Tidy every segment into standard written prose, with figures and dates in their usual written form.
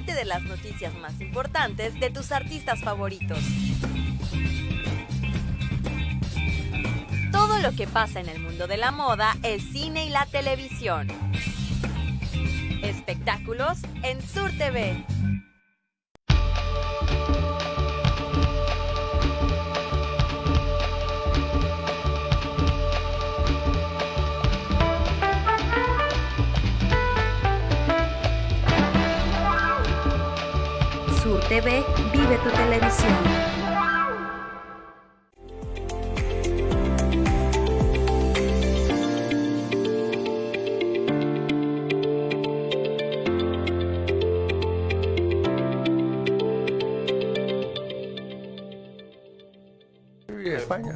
Entérate de las noticias más importantes de tus artistas favoritos. Todo lo que pasa en el mundo de la moda, el cine y la televisión. Espectáculos en Sur TV. Sur TV, vive tu televisión. España.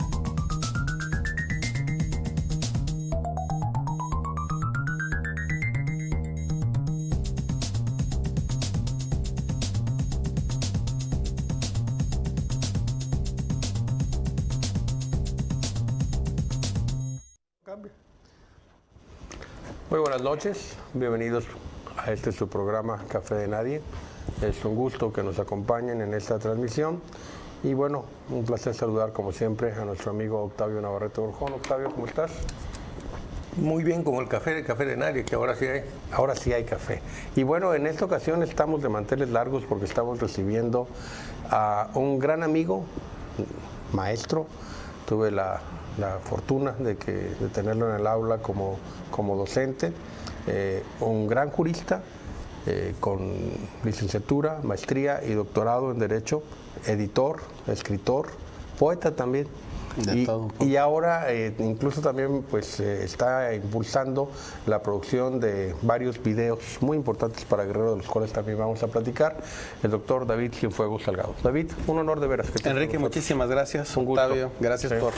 Muy buenas noches, bienvenidos a su programa Café de Nadie. Es un gusto que nos acompañen en esta transmisión. Y bueno, un placer saludar como siempre a nuestro amigo Octavio Navarrete Borjón. Octavio, ¿cómo estás? Muy bien, como el café de nadie, que ahora sí hay. Ahora sí hay café. Y bueno, en esta ocasión estamos de manteles largos porque estamos recibiendo a un gran amigo, maestro. Tuve la fortuna de tenerlo en el aula como docente, un gran jurista con licenciatura, maestría y doctorado en Derecho, editor, escritor, poeta también. Y ahora incluso también pues está impulsando la producción de varios videos muy importantes para Guerrero, de los cuales también vamos a platicar, el doctor David Cienfuegos Salgado. David, un honor de veras. Enrique, muchísimas gracias. Un gusto. Octavio, gracias por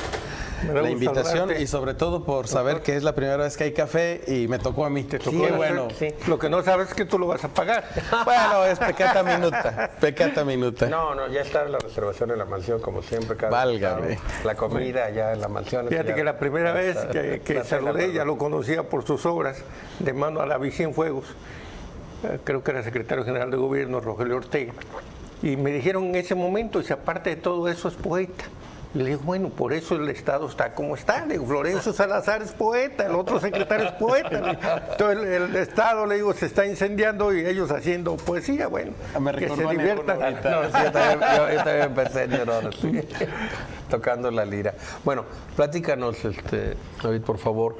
la invitación y sobre todo por saber que es la primera vez que hay café y me tocó a mí. Te tocó. Qué bueno. Sí. Lo que no sabes es que tú lo vas a pagar. Bueno, es pecata minuta, pecata minuta. No, ya está la reservación en la mansión, como siempre. Válgame. La comida allá en la mansión. Fíjate que la primera vez que saludé, ya lo conocía por sus obras, de mano a David Cienfuegos. Creo que era secretario general de gobierno, Rogelio Ortega. Y me dijeron en ese momento, y si aparte de todo eso es poeta. Y le digo, bueno, por eso el Estado está como está. Le digo, Florencio Salazar es poeta, el otro secretario es poeta. Entonces el Estado, le digo, se está incendiando y ellos haciendo poesía. Bueno, que se diviertan. Yo también empecé en llorar, tocando la lira. Bueno, platícanos, David, por favor,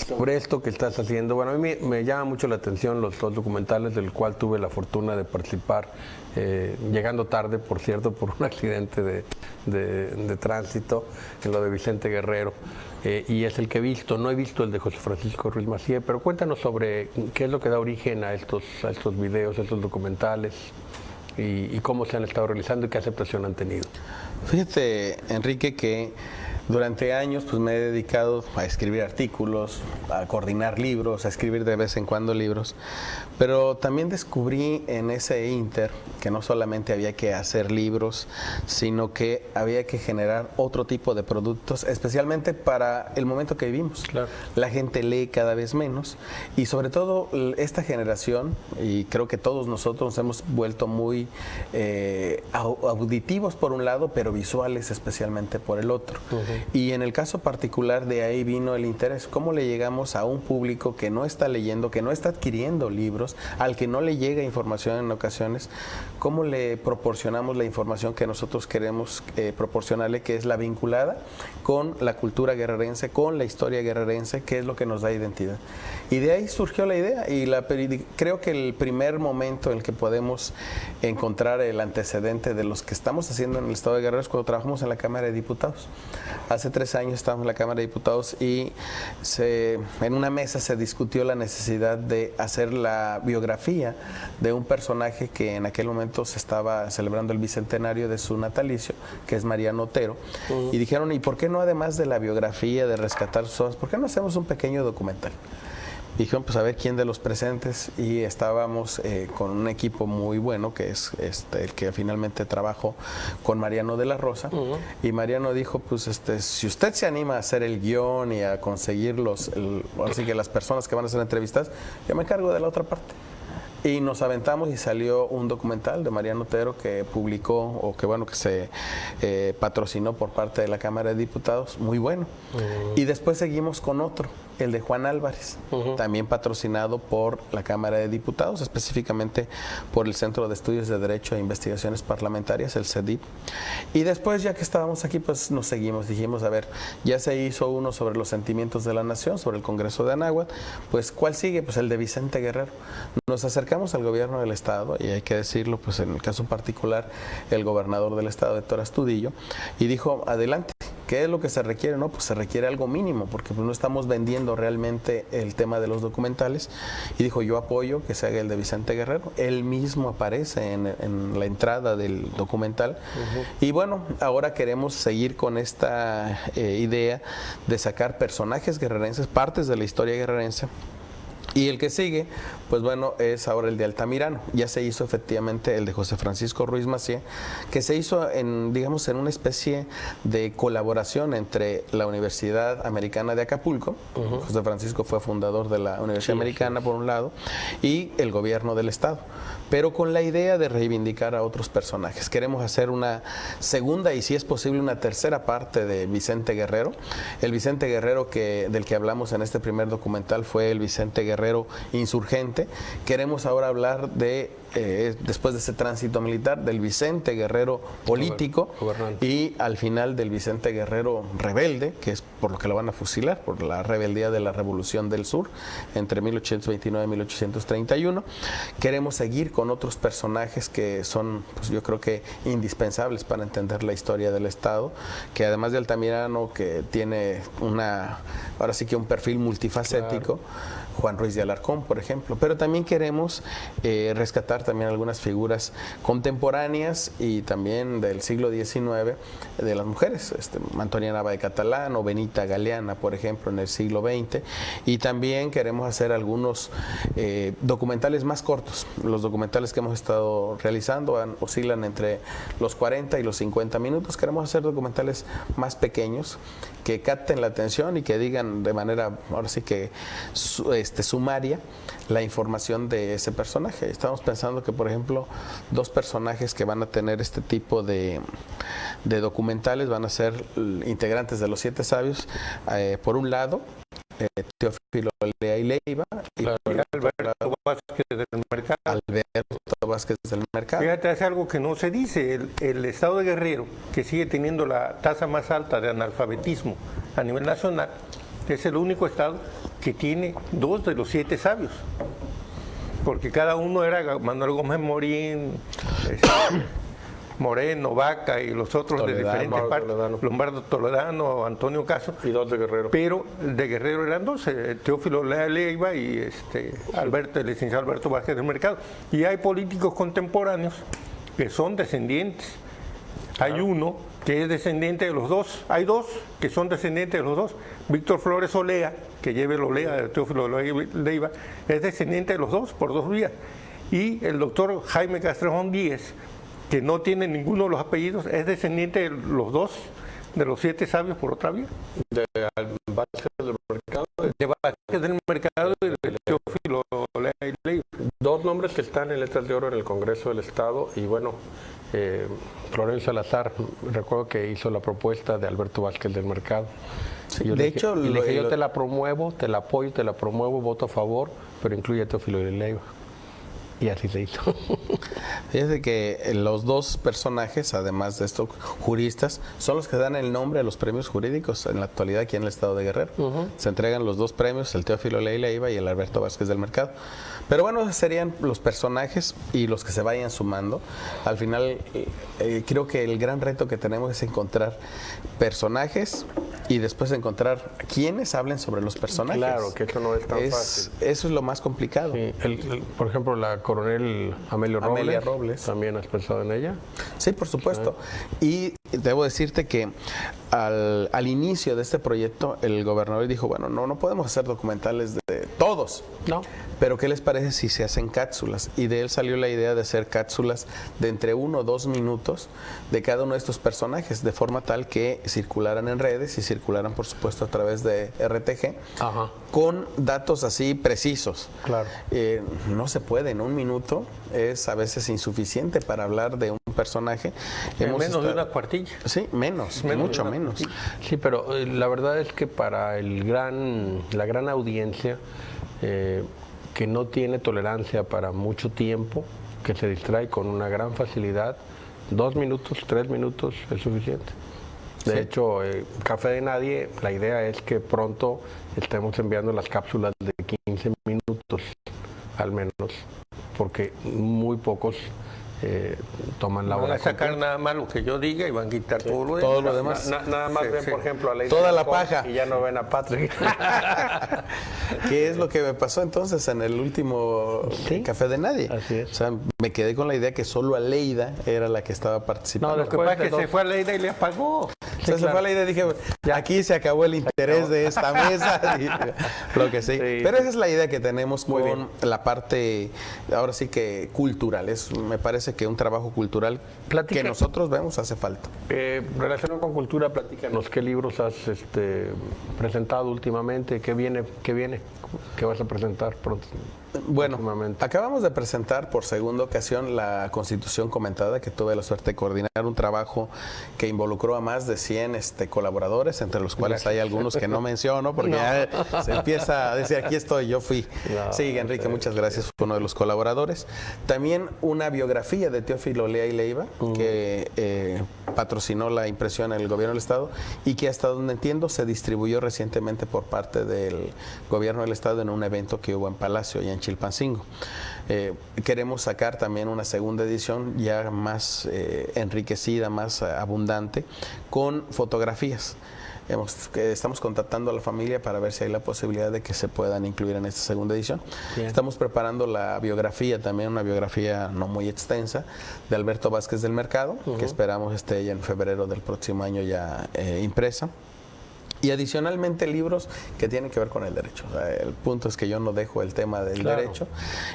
sobre esto que estás haciendo. Bueno, a mí me llama mucho la atención los dos documentales del cual tuve la fortuna de participar, llegando tarde, por cierto, por un accidente de tránsito en lo de Vicente Guerrero, y es el que he visto. No he visto el de José Francisco Ruiz Massieu, pero cuéntanos sobre qué es lo que da origen a estos videos, a estos documentales, y cómo se han estado realizando y qué aceptación han tenido. Fíjate, Enrique, que durante años pues me he dedicado a escribir artículos, a coordinar libros, a escribir de vez en cuando libros, pero también descubrí en ese ínter que no solamente había que hacer libros, sino que había que generar otro tipo de productos, especialmente para el momento que vivimos. Claro. La gente lee cada vez menos y sobre todo esta generación, y creo que todos nosotros nos hemos vuelto muy auditivos por un lado, pero visuales especialmente por el otro. Y en el caso particular de ahí vino el interés. ¿Cómo le llegamos a un público que no está leyendo, que no está adquiriendo libros, al que no le llega información en ocasiones? ¿Cómo le proporcionamos la información que nosotros queremos proporcionarle, que es la vinculada con la cultura guerrerense, con la historia guerrerense, que es lo que nos da identidad? Y de ahí surgió la idea y creo que el primer momento en el que podemos encontrar el antecedente de los que estamos haciendo en el estado de Guerrero es cuando trabajamos en la Cámara de Diputados. Hace 3 años estábamos en la Cámara de Diputados y en una mesa se discutió la necesidad de hacer la biografía de un personaje que en aquel momento se estaba celebrando el bicentenario de su natalicio, que es Mariano Otero. Y dijeron, ¿y por qué no, además de la biografía, de rescatar sus obras, por qué no hacemos un pequeño documental? Dijeron, pues a ver quién de los presentes, y estábamos con un equipo muy bueno, que es el que finalmente trabajó con Mariano de la Rosa, y Mariano dijo, pues si usted se anima a hacer el guión y a conseguir así que las personas que van a ser entrevistadas, yo me encargo de la otra parte. Y nos aventamos y salió un documental de Mariano Otero que publicó, o que bueno, que se patrocinó por parte de la Cámara de Diputados, muy bueno. Y después seguimos con otro, el de Juan Álvarez, también patrocinado por la Cámara de Diputados, específicamente por el Centro de Estudios de Derecho e Investigaciones Parlamentarias, el CEDIP. Y después, ya que estábamos aquí, pues nos seguimos, dijimos, a ver, ya se hizo uno sobre los sentimientos de la nación, sobre el Congreso de Anáhuac, pues ¿cuál sigue? Pues el de Vicente Guerrero. Nos acercamos al gobierno del Estado, y hay que decirlo, pues en el caso particular, el gobernador del Estado, Héctor Astudillo, y dijo, adelante. ¿Qué es lo que se requiere? No, pues se requiere algo mínimo, porque pues no estamos vendiendo realmente el tema de los documentales. Y dijo, yo apoyo que se haga el de Vicente Guerrero. Él mismo aparece en la entrada del documental. Y bueno, ahora queremos seguir con esta idea de sacar personajes guerrerenses, partes de la historia guerrerense. Y el que sigue, pues bueno, es ahora el de Altamirano. Ya se hizo efectivamente el de José Francisco Ruiz Macié, que se hizo digamos, en una especie de colaboración entre la Universidad Americana de Acapulco. José Francisco fue fundador de la Universidad Americana, por un lado, y el gobierno del Estado, pero con la idea de reivindicar a otros personajes. Queremos hacer una segunda y, si es posible, una tercera parte de Vicente Guerrero. El Vicente Guerrero del que hablamos en este primer documental fue el Vicente Guerrero insurgente. Queremos ahora hablar de, después de ese tránsito militar, del Vicente Guerrero político y al final del Vicente Guerrero rebelde, que es por lo que lo van a fusilar, por la rebeldía de la Revolución del Sur entre 1829 y 1831. Queremos seguir con otros personajes que son, pues yo creo que indispensables para entender la historia del Estado, que además de Altamirano, que tiene ahora sí que un perfil multifacético, Juan Ruiz de Alarcón, por ejemplo, pero también queremos rescatar también algunas figuras contemporáneas y también del siglo XIX de las mujeres, Antonia Nava de Catalán o Benita Galeana, por ejemplo, en el siglo XX, y también queremos hacer algunos documentales más cortos. Los documentales que hemos estado realizando oscilan entre los 40 y los 50 minutos. Queremos hacer documentales más pequeños que capten la atención y que digan de manera, ahora sí que sumaria, la información de ese personaje. Estamos pensando que, por ejemplo, dos personajes que van a tener este tipo de documentales van a ser integrantes de los Siete Sabios. Por un lado, Teófilo Olea y Leiva, y Alberto Vázquez del Mercado. Alberto Vázquez del Mercado. Fíjate, es algo que no se dice. El Estado de Guerrero, que sigue teniendo la tasa más alta de analfabetismo a nivel nacional, es el único estado que tiene 2 de los 7 sabios, porque cada uno era Manuel Gómez Morín, Moreno, Vaca y los otros Toledano, de diferentes partes, Lombardo Toledano, Antonio Caso, y 2 de Guerrero. Pero de Guerrero eran 2, Teófilo Leiva y el licenciado Alberto Vázquez del Mercado. Y hay políticos contemporáneos que son descendientes. Hay uno que es descendiente de los dos, hay 2 que son descendientes de los dos. Víctor Flores Olea, que lleva el Olea de Teófilo Leiva, es descendiente de los dos por 2 vías. Y el doctor Jaime Castrejón Díez, que no tiene ninguno de los apellidos, es descendiente de los 2 de los 7 sabios por otra vía. De Vázquez del Mercado. De Vázquez del Mercado y de Teófilo Leiva. 2 nombres que están en letras de oro en el Congreso del Estado. Y bueno, Florencio Salazar, recuerdo que hizo la propuesta de Alberto Vázquez del Mercado. Sí, yo te la promuevo, te la apoyo, te la promuevo, voto a favor, pero incluye a Teófilo Leiva. Y así se hizo. Fíjate que los 2 personajes, además de estos juristas, son los que dan el nombre a los premios jurídicos en la actualidad aquí en el Estado de Guerrero. Se entregan los 2 premios, el Teófilo Leiva y el Alberto Vázquez del Mercado. Pero bueno, esos serían los personajes y los que se vayan sumando. Al final, creo que el gran reto que tenemos es encontrar personajes y después encontrar quienes hablen sobre los personajes. Claro, que eso no es tan fácil. Eso es lo más complicado. Sí, por ejemplo, la coronel Amelia Robles, ¿también has pensado en ella? Sí, por supuesto. Y debo decirte que al inicio de este proyecto, el gobernador dijo, bueno, no podemos hacer documentales de todo todos. No. Pero ¿qué les parece si se hacen cápsulas? Y de él salió la idea de hacer cápsulas de entre 1 o 2 minutos de cada uno de estos personajes, de forma tal que circularan en redes y circularan, por supuesto, a través de RTG, Ajá. con datos así precisos. Claro. No se puede, en 1 minuto es a veces insuficiente para hablar de un personaje. En menos de una cuartilla. Sí, mucho menos. Sí, pero la verdad es que para la gran audiencia que no tiene tolerancia para mucho tiempo, que se distrae con una gran facilidad, 2 minutos, 3 minutos es suficiente. De hecho, Café de Nadie, la idea es que pronto estemos enviando las cápsulas de 15 minutos al menos, porque muy pocos toman la hora. Van a sacar nada más lo que yo diga y van a quitar todo lo demás. Nada más ven, por ejemplo, a Lady toda la Nicole paja. Y ya no ven a Patrick. ¿Qué es lo que me pasó entonces en el último Café de Nadie? Así es. O sea, me quedé con la idea que solo Aleida era la que estaba participando. No, Lo que pasa es que se fue a Leida y le apagó. O sea, se fue a la idea y dije, aquí se acabó el interés de esta mesa. Y lo que sí. Pero esa es la idea que tenemos con la parte, ahora sí que cultural. Me parece que un trabajo cultural que nosotros vemos hace falta. Relacionado con cultura, platícanos qué libros has presentado últimamente, qué viene, qué vas a presentar pronto. Bueno, acabamos de presentar por segunda ocasión la Constitución comentada, que tuve la suerte de coordinar un trabajo que involucró a más de 100 colaboradores, entre los cuales hay algunos que no menciono, porque ya se empieza a decir, aquí estoy, yo fui. Sí, Enrique, muchas gracias, fue uno de los colaboradores. También una biografía de Teófilo Lea y Leiva, que patrocinó la impresión en el gobierno del Estado y que hasta donde entiendo se distribuyó recientemente por parte del gobierno del Estado en un evento que hubo en Palacio y en Chilpancingo. Queremos sacar también una segunda edición ya más enriquecida, más abundante, con fotografías. Estamos contactando a la familia para ver si hay la posibilidad de que se puedan incluir en esta segunda edición. Bien. Estamos preparando la biografía, también una biografía no muy extensa, de Alberto Vázquez del Mercado, que esperamos esté ya en febrero del próximo año ya impresa. Y adicionalmente libros que tienen que ver con el derecho. O sea, el punto es que yo no dejo el tema del derecho,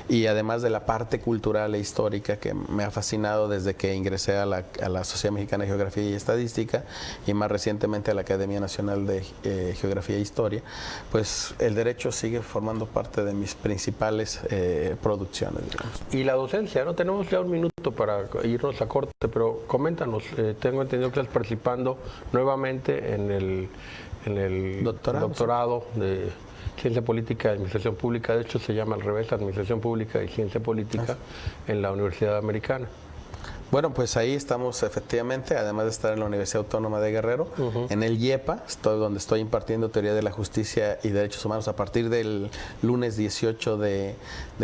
y además de la parte cultural e histórica que me ha fascinado desde que ingresé a la Sociedad Mexicana de Geografía y Estadística y más recientemente a la Academia Nacional de Geografía e Historia, pues el derecho sigue formando parte de mis principales producciones, digamos. Y la docencia, ¿no? Tenemos ya un minuto para irnos a corte, pero coméntanos, tengo entendido que estás participando nuevamente en el doctorado de Ciencia Política y Administración Pública. De hecho, se llama al revés, Administración Pública y Ciencia Política, en la Universidad Americana. Bueno, pues ahí estamos efectivamente, además de estar en la Universidad Autónoma de Guerrero, en el IEPA, donde estoy impartiendo Teoría de la Justicia y Derechos Humanos a partir del lunes 18 de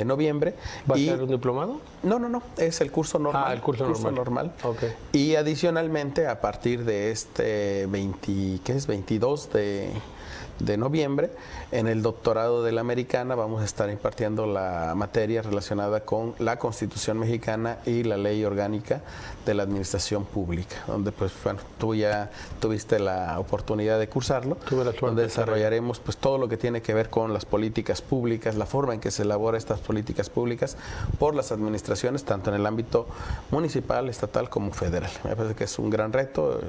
noviembre. ¿Va a ser un diplomado? No, es el curso normal. El curso normal. Okay. Y adicionalmente, a partir de este 22 de noviembre, en el doctorado de la Americana vamos a estar impartiendo la materia relacionada con la Constitución Mexicana y la Ley Orgánica de la Administración Pública, donde pues bueno, tú ya tuviste la oportunidad de cursarlo, donde desarrollaremos pues todo lo que tiene que ver con las políticas públicas, la forma en que se elabora estas políticas públicas por las administraciones, tanto en el ámbito municipal, estatal como federal. Me parece que es un gran reto,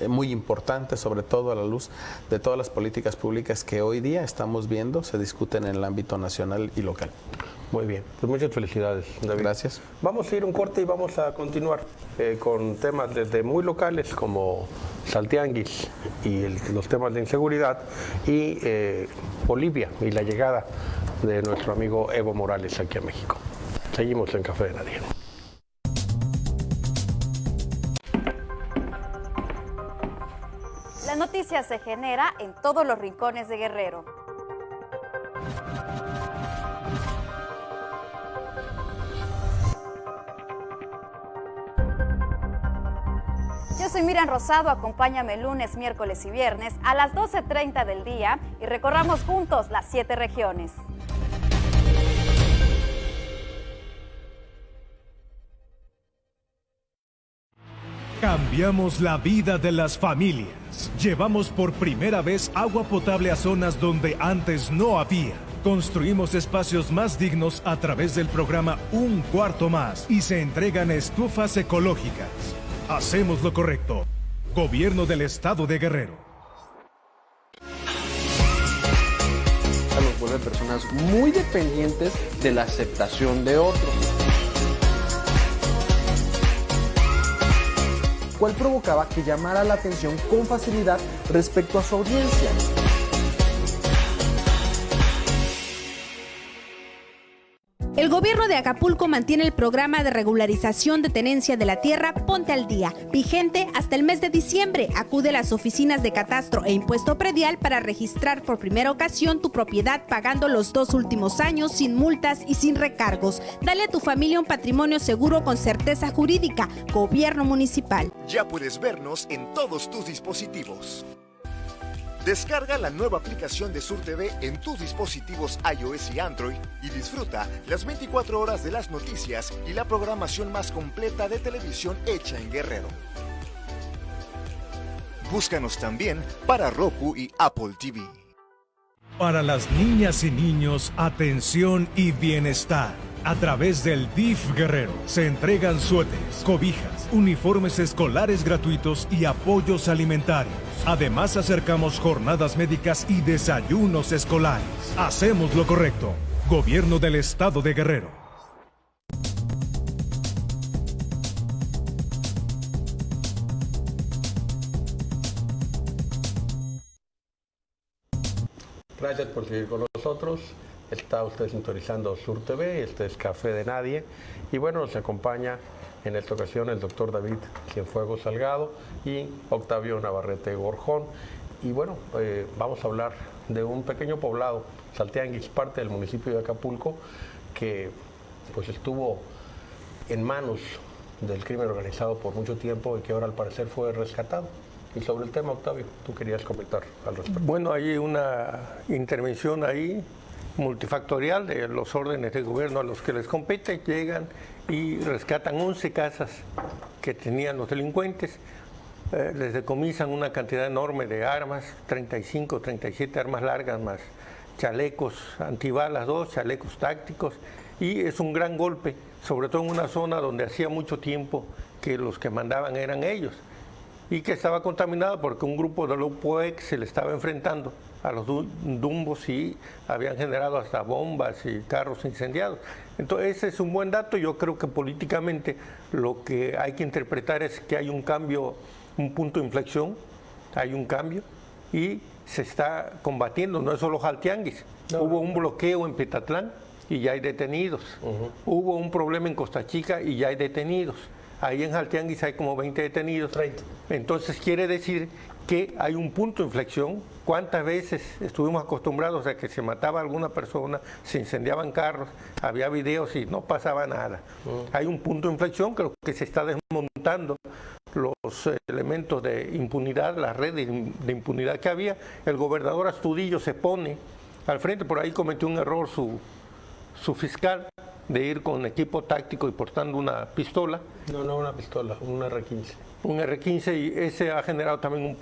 muy importante, sobre todo a la luz de todas las políticas públicas que hoy día estamos viendo, se discuten en el ámbito nacional y local. Muy bien, pues muchas felicidades, David. Gracias. Vamos a ir un corte y vamos a continuar con temas desde muy locales como Saltianguis y los temas de inseguridad y Bolivia y la llegada de nuestro amigo Evo Morales aquí a México. Seguimos en Café de Nadie. La noticia se genera en todos los rincones de Guerrero. Yo soy Miriam Rosado, acompáñame lunes, miércoles y viernes a las 12:30 del día y recorramos juntos las 7 regiones. Cambiamos la vida de las familias. Llevamos por primera vez agua potable a zonas donde antes no había. Construimos espacios más dignos a través del programa Un Cuarto Más y se entregan estufas ecológicas. Hacemos lo correcto. Gobierno del Estado de Guerrero. Nos vuelve personas muy dependientes de la aceptación de otros. Cual provocaba que llamara la atención con facilidad respecto a su audiencia. El gobierno de Acapulco mantiene el programa de regularización de tenencia de la tierra Ponte al Día, vigente hasta el mes de diciembre. Acude a las oficinas de catastro e impuesto predial para registrar por primera ocasión tu propiedad pagando los 2 últimos años sin multas y sin recargos. Dale a tu familia un patrimonio seguro con certeza jurídica. Gobierno municipal. Ya puedes vernos en todos tus dispositivos. Descarga la nueva aplicación de Sur TV en tus dispositivos iOS y Android y disfruta las 24 horas de las noticias y la programación más completa de televisión hecha en Guerrero. Búscanos también para Roku y Apple TV. Para las niñas y niños, atención y bienestar. A través del DIF Guerrero se entregan suéteres, cobijas, uniformes escolares gratuitos y apoyos alimentarios. Además, acercamos jornadas médicas y desayunos escolares. Hacemos lo correcto. Gobierno del Estado de Guerrero. Gracias por seguir con nosotros. Está usted sintonizando Sur TV, este es Café de Nadie. Y bueno, nos acompaña en esta ocasión el doctor David Cienfuegos Salgado y Octavio Navarrete Gorjón. Y bueno, vamos a hablar de un pequeño poblado, Saltianguis, parte del municipio de Acapulco, que pues estuvo en manos del crimen organizado por mucho tiempo y que ahora al parecer fue rescatado. Y sobre el tema, Octavio, tú querías comentar al respecto. Bueno, hay una intervención ahí multifactorial de los órdenes de gobierno a los que les compete, llegan y rescatan 11 casas que tenían los delincuentes, les decomisan una cantidad enorme de armas, 35, 37 armas largas más chalecos antibalas 2, chalecos tácticos, y es un gran golpe, sobre todo en una zona donde hacía mucho tiempo que los que mandaban eran ellos y que estaba contaminada porque un grupo de los POEC se le estaba enfrentando a los dumbos y habían generado hasta bombas y carros incendiados. Entonces ese es un buen dato. Yo creo que políticamente lo que hay que interpretar es que hay un cambio, un punto de inflexión, hay un cambio y se está combatiendo, no es solo Saltianguis. Hubo un bloqueo en Petatlán y ya hay detenidos. Hubo un problema en Costa Chica y ya hay detenidos. Ahí en Saltianguis hay como 20 detenidos. 30. Entonces quiere decir que hay un punto de inflexión. ¿Cuántas veces estuvimos acostumbrados a que se mataba a alguna persona, se incendiaban carros, había videos y no pasaba nada? Hay un punto de inflexión, creo que se está desmontando los elementos de impunidad, la red de impunidad que había. El gobernador Astudillo se pone al frente, por ahí cometió un error su fiscal de ir con equipo táctico y portando una pistola. No una pistola, un R-15. Un R-15 y ese ha generado también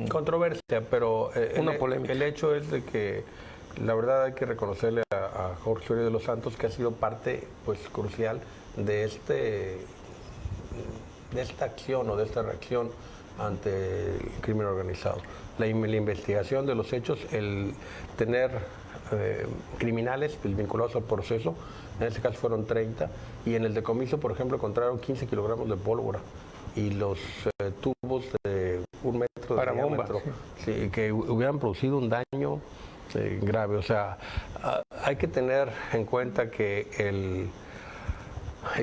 controversia, pero una polémica. El hecho es de que la verdad hay que reconocerle a Jorge Uribe de los Santos que ha sido parte pues crucial de esta acción o de esta reacción ante el crimen organizado. La investigación de los hechos, el tener criminales vinculados al proceso, en este caso fueron 30, y en el decomiso, por ejemplo, encontraron 15 kilogramos de pólvora y los tubos de 1 metro de diámetro, sí, que hubieran producido un daño grave. O sea, hay que tener en cuenta que el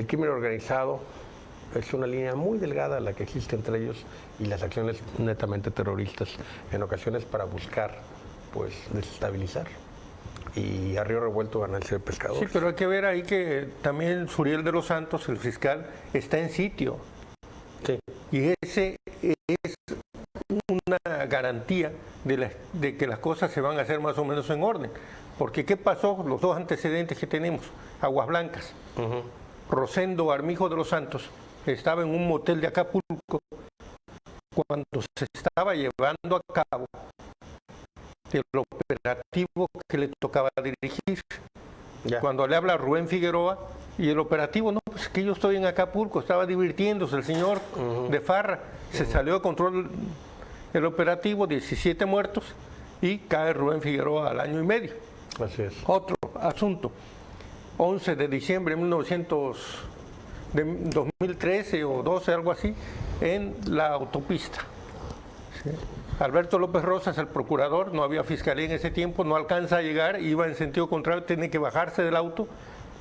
crimen organizado es una línea muy delgada la que existe entre ellos y las acciones netamente terroristas, en ocasiones para buscar, pues, desestabilizar. Y a río revuelto ganarse el pescador. Sí, pero hay que ver ahí que también Suriel de los Santos, el fiscal, está en sitio. Sí. Y ese es una garantía de que las cosas se van a hacer más o menos en orden. Porque ¿qué pasó? Los dos antecedentes que tenemos, Aguas Blancas. Rosendo Armijo de los Santos estaba en un motel de Acapulco cuando se estaba llevando a cabo del operativo que le tocaba dirigir. Ya. Cuando le habla a Rubén Figueroa, y el operativo, no, pues que yo estoy en Acapulco, estaba divirtiéndose el señor de farra, se salió de control el operativo, 17 muertos, y cae Rubén Figueroa al año y medio. Así es. Otro asunto, 11 de diciembre de 2013 o 12, algo así, en la autopista. ¿Sí? Alberto López Rosas, el procurador, no había fiscalía en ese tiempo, no alcanza a llegar, iba en sentido contrario, tiene que bajarse del auto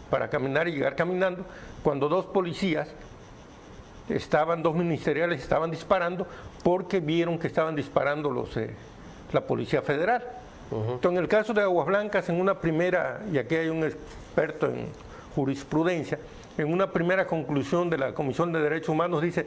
para caminar y llegar caminando, cuando dos policías dos ministeriales estaban disparando porque vieron que estaban disparando la Policía Federal. Entonces, en el caso de Aguas Blancas, en una primera, y aquí hay un experto en jurisprudencia, en una primera conclusión de la Comisión de Derechos Humanos dice,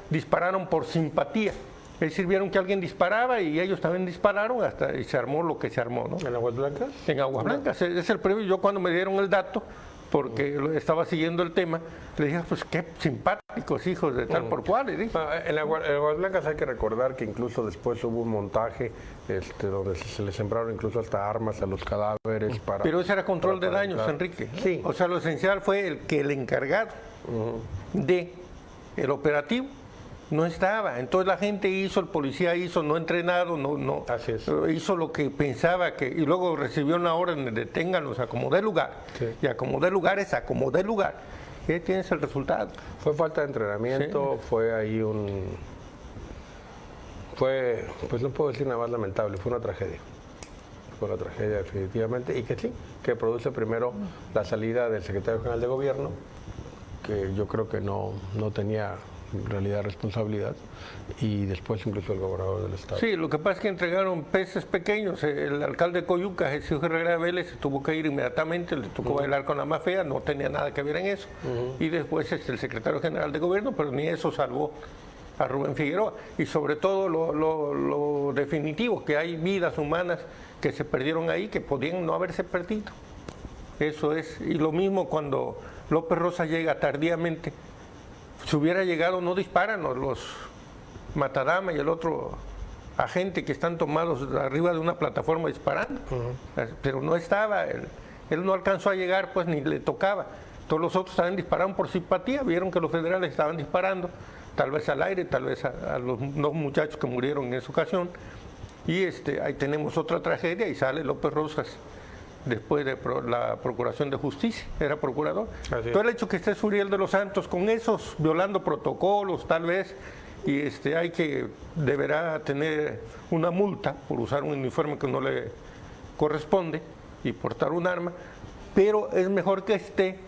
dispararon por simpatía. Es decir, vieron que alguien disparaba y ellos también dispararon y se armó lo que se armó, ¿no? ¿En Aguas Blancas? En Aguas Blancas. Es el previo. Yo cuando me dieron el dato, porque estaba siguiendo el tema, le dije, pues qué simpáticos hijos de tal por cual. En Aguas Blancas hay que recordar que incluso después hubo un montaje donde se le sembraron incluso hasta armas a los cadáveres. Pero ese era control de daños, Enrique. Sí. O sea, lo esencial fue el encargado de el operativo no estaba. Entonces la gente el policía hizo, no entrenado, no Así es. hizo lo que pensaba y luego recibió una orden de deténganos, acomodé lugar. Sí. Y acomodé lugar es acomodé lugar. ¿Qué tienes el resultado? Fue falta de entrenamiento, sí. Fue ahí pues no puedo decir nada más lamentable, fue una tragedia. Fue una tragedia definitivamente, y que sí, que produce primero la salida del secretario general de gobierno, que yo creo que no tenía en realidad responsabilidad, y después incluso el gobernador del estado. Sí, lo que pasa es que entregaron peces pequeños. El alcalde de Coyuca, Jesús Herrera Vélez, se tuvo que ir inmediatamente, le tocó bailar con la más fea, no tenía nada que ver en eso. Y después el secretario general de gobierno, pero ni eso salvó a Rubén Figueroa. Y sobre todo lo definitivo, que hay vidas humanas que se perdieron ahí, que podían no haberse perdido. Eso es. Y lo mismo cuando López Rosas llega tardíamente. Si hubiera llegado, no disparan los Matadama y el otro agente que están tomados arriba de una plataforma disparando. Pero no estaba, él no alcanzó a llegar, pues ni le tocaba. Todos los otros también dispararon por simpatía, vieron que los federales estaban disparando, tal vez al aire, tal vez a los dos muchachos que murieron en esa ocasión. Y ahí tenemos otra tragedia y sale López Rosas después de la Procuración de Justicia, era procurador. Todo el hecho que esté Uriel de los Santos con esos, violando protocolos tal vez, y deberá tener una multa por usar un uniforme que no le corresponde y portar un arma, pero es mejor que esté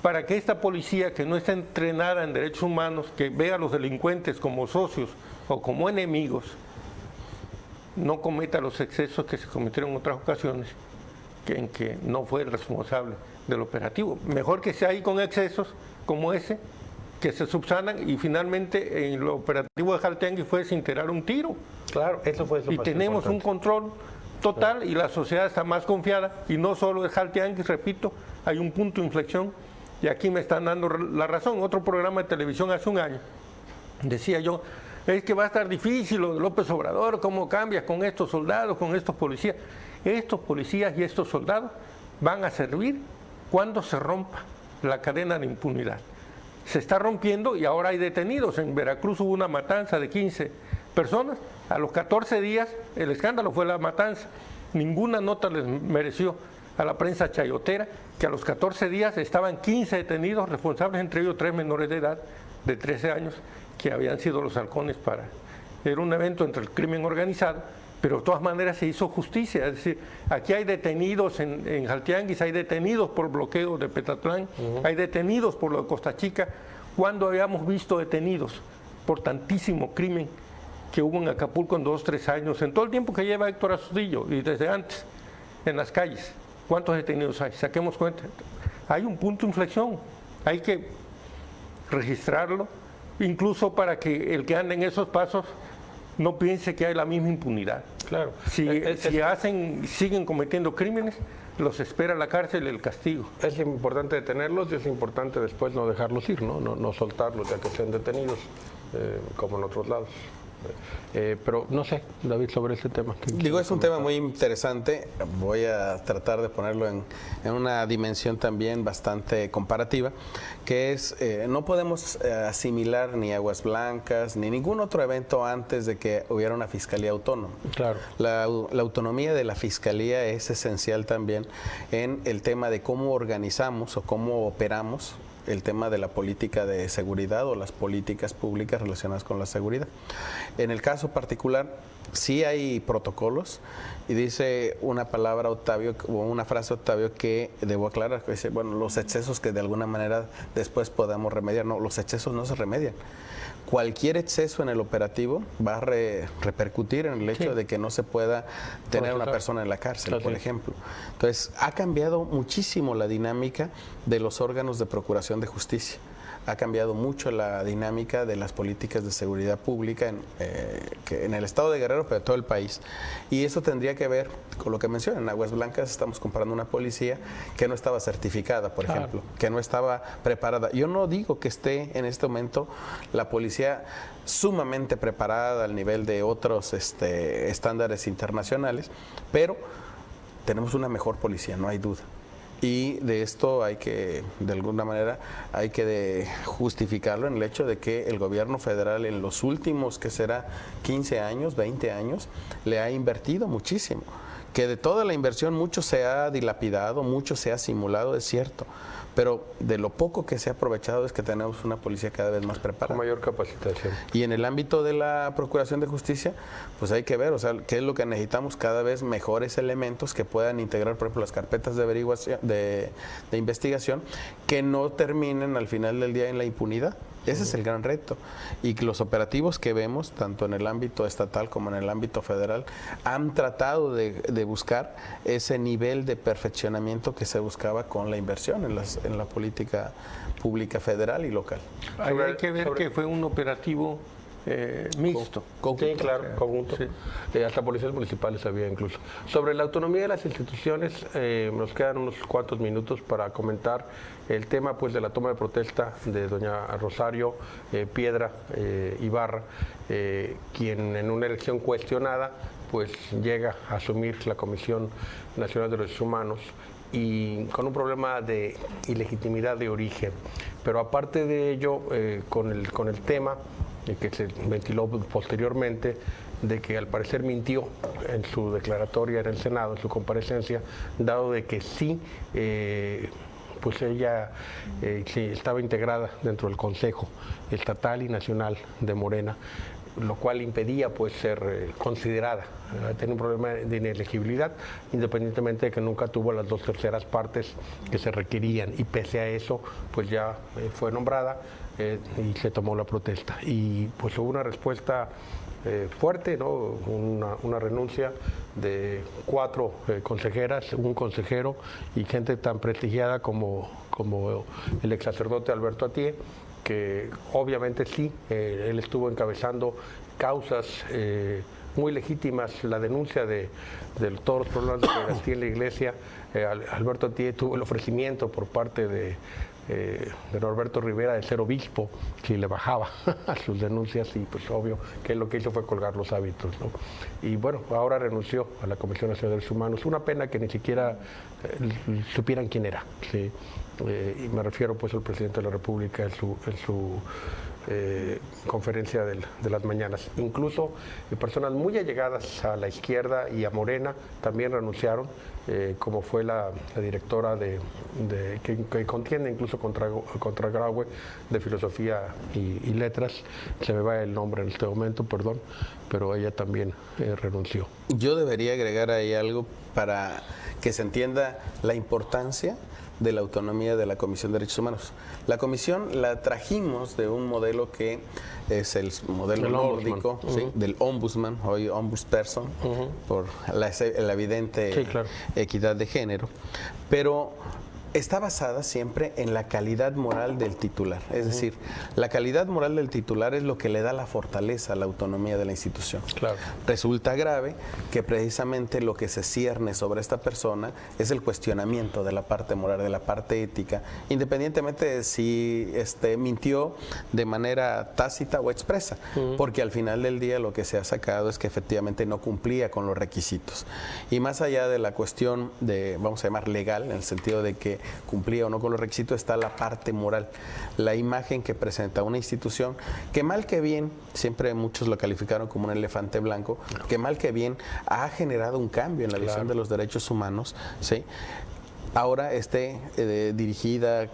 para que esta policía que no está entrenada en derechos humanos, que vea a los delincuentes como socios o como enemigos, no cometa los excesos que se cometieron en otras ocasiones, en que no fue el responsable del operativo. Mejor que sea ahí con excesos como ese, que se subsanan, y finalmente en el operativo de Jaltiangui fue sin tirar un tiro. Claro, eso fue lo y más tenemos importante. Un control total, y la sociedad está más confiada, y no solo de Jaltiangui, repito, hay un punto de inflexión, y aquí me están dando la razón. Otro programa de televisión hace un año decía yo, es que va a estar difícil lo de López Obrador, cómo cambia con estos soldados, con estos policías. Estos policías y estos soldados van a servir cuando se rompa la cadena de impunidad. Se está rompiendo y ahora hay detenidos. En Veracruz hubo una matanza de 15 personas. A los 14 días el escándalo fue la matanza. Ninguna nota les mereció a la prensa chayotera que a los 14 días estaban 15 detenidos responsables, entre ellos 3 menores de edad de 13 años que habían sido los halcones para... Era un evento entre el crimen organizado, pero de todas maneras se hizo justicia. Es decir, aquí hay detenidos en Jaltianguis, hay detenidos por bloqueo de Petatlán, hay detenidos por lo de Costa Chica. ¿Cuándo habíamos visto detenidos por tantísimo crimen que hubo en Acapulco en 2 o 3 años? En todo el tiempo que lleva Héctor Astudillo y desde antes, en las calles. ¿Cuántos detenidos hay? Saquemos cuenta. Hay un punto de inflexión, hay que registrarlo, incluso para que el que anda en esos pasos no piense que hay la misma impunidad. Claro. Siguen cometiendo crímenes, los espera la cárcel y el castigo. Es importante detenerlos y es importante después no dejarlos ir, no soltarlos ya que sean detenidos, como en otros lados. Pero no sé, David, sobre este tema. Digo, es un tema muy interesante. Voy a tratar de ponerlo en una dimensión también bastante comparativa, que es, no podemos asimilar ni Aguas Blancas ni ningún otro evento antes de que hubiera una fiscalía autónoma. Claro. La autonomía de la fiscalía es esencial también en el tema de cómo organizamos o cómo operamos el tema de la política de seguridad o las políticas públicas relacionadas con la seguridad. En el caso particular, sí hay protocolos, y dice una palabra Octavio, o una frase Octavio que debo aclarar, que dice, bueno, los excesos que de alguna manera después podamos remediar. No, los excesos no se remedian. Cualquier exceso en el operativo va a repercutir en el hecho de que no se pueda tener una persona en la cárcel, por ejemplo. Entonces, ha cambiado muchísimo la dinámica de los órganos de procuración de justicia. Ha cambiado mucho la dinámica de las políticas de seguridad pública en el estado de Guerrero, pero en todo el país. Y eso tendría que ver con lo que mencionan. En Aguas Blancas estamos comparando una policía que no estaba certificada, por ejemplo, que no estaba preparada. Yo no digo que esté en este momento la policía sumamente preparada al nivel de otros estándares internacionales, pero tenemos una mejor policía, no hay duda. Y de esto hay que, de alguna manera, hay que justificarlo en el hecho de que el gobierno federal en los últimos, que será 15 años, 20 años, le ha invertido muchísimo. Que de toda la inversión mucho se ha dilapidado, mucho se ha simulado, es cierto. Pero de lo poco que se ha aprovechado es que tenemos una policía cada vez más preparada. Con mayor capacitación. Y en el ámbito de la Procuración de Justicia, pues hay que ver, o sea, qué es lo que necesitamos, cada vez mejores elementos que puedan integrar, por ejemplo, las carpetas de averiguación, de investigación, que no terminen al final del día en la impunidad. Ese es el gran reto. Y los operativos que vemos, tanto en el ámbito estatal como en el ámbito federal, han tratado de buscar ese nivel de perfeccionamiento que se buscaba con la inversión en la política pública federal y local. Hay que ver que fue un operativo mixto. Sí, claro, conjunto. Sí. Hasta policías municipales había incluso. Sobre la autonomía de las instituciones, nos quedan unos cuantos minutos para comentar el tema pues de la toma de protesta de doña Rosario Piedra Ibarra, quien en una elección cuestionada pues llega a asumir la Comisión Nacional de Derechos Humanos y con un problema de ilegitimidad de origen. Pero aparte de ello, con el tema que se ventiló posteriormente, de que al parecer mintió en su declaratoria en el Senado, en su comparecencia, dado de que sí, pues ella sí estaba integrada dentro del Consejo Estatal y Nacional de Morena, lo cual impedía pues ser considerada, tener un problema de inelegibilidad, independientemente de que nunca tuvo las 2/3 partes que se requerían, y pese a eso pues ya fue nombrada y se tomó la protesta. Y pues hubo una respuesta fuerte, ¿no? Una renuncia de 4 consejeras, un consejero y gente tan prestigiada como el ex sacerdote Alberto Atié, que obviamente sí, él estuvo encabezando causas muy legítimas, la denuncia de todos los problemas de pederastía en la iglesia. Alberto Atié tuvo el ofrecimiento por parte de Norberto Rivera de ser obispo si le bajaba a sus denuncias, y pues obvio que lo que hizo fue colgar los hábitos, ¿no? Y bueno, ahora renunció a la Comisión Nacional de Derechos Humanos. Una pena que ni siquiera supieran quién era, ¿sí? Y me refiero pues al presidente de la República en su conferencia de las mañanas. Incluso personas muy allegadas a la izquierda y a Morena también renunciaron, como fue la directora que contiende incluso contra Graue, de Filosofía y Letras. Se me va el nombre en este momento, perdón, pero ella también renunció. Yo debería agregar ahí algo para que se entienda la importancia de la autonomía de la Comisión de Derechos Humanos. La comisión la trajimos de un modelo que es el modelo nórdico, ¿sí? Del ombudsman, hoy ombudsperson, por la evidente equidad de género, pero está basada siempre en la calidad moral del titular. Es decir, la calidad moral del titular es lo que le da la fortaleza a la autonomía de la institución. Claro. Resulta grave que precisamente lo que se cierne sobre esta persona es el cuestionamiento de la parte moral, de la parte ética, independientemente de si mintió de manera tácita o expresa, porque al final del día lo que se ha sacado es que efectivamente no cumplía con los requisitos. Y más allá de la cuestión de, vamos a llamar legal, en el sentido de que cumplía o no con los requisitos, está la parte moral, la imagen que presenta una institución que mal que bien, siempre muchos lo calificaron como un elefante blanco, que mal que bien ha generado un cambio en la visión de los derechos humanos, ¿sí? Ahora dirigida,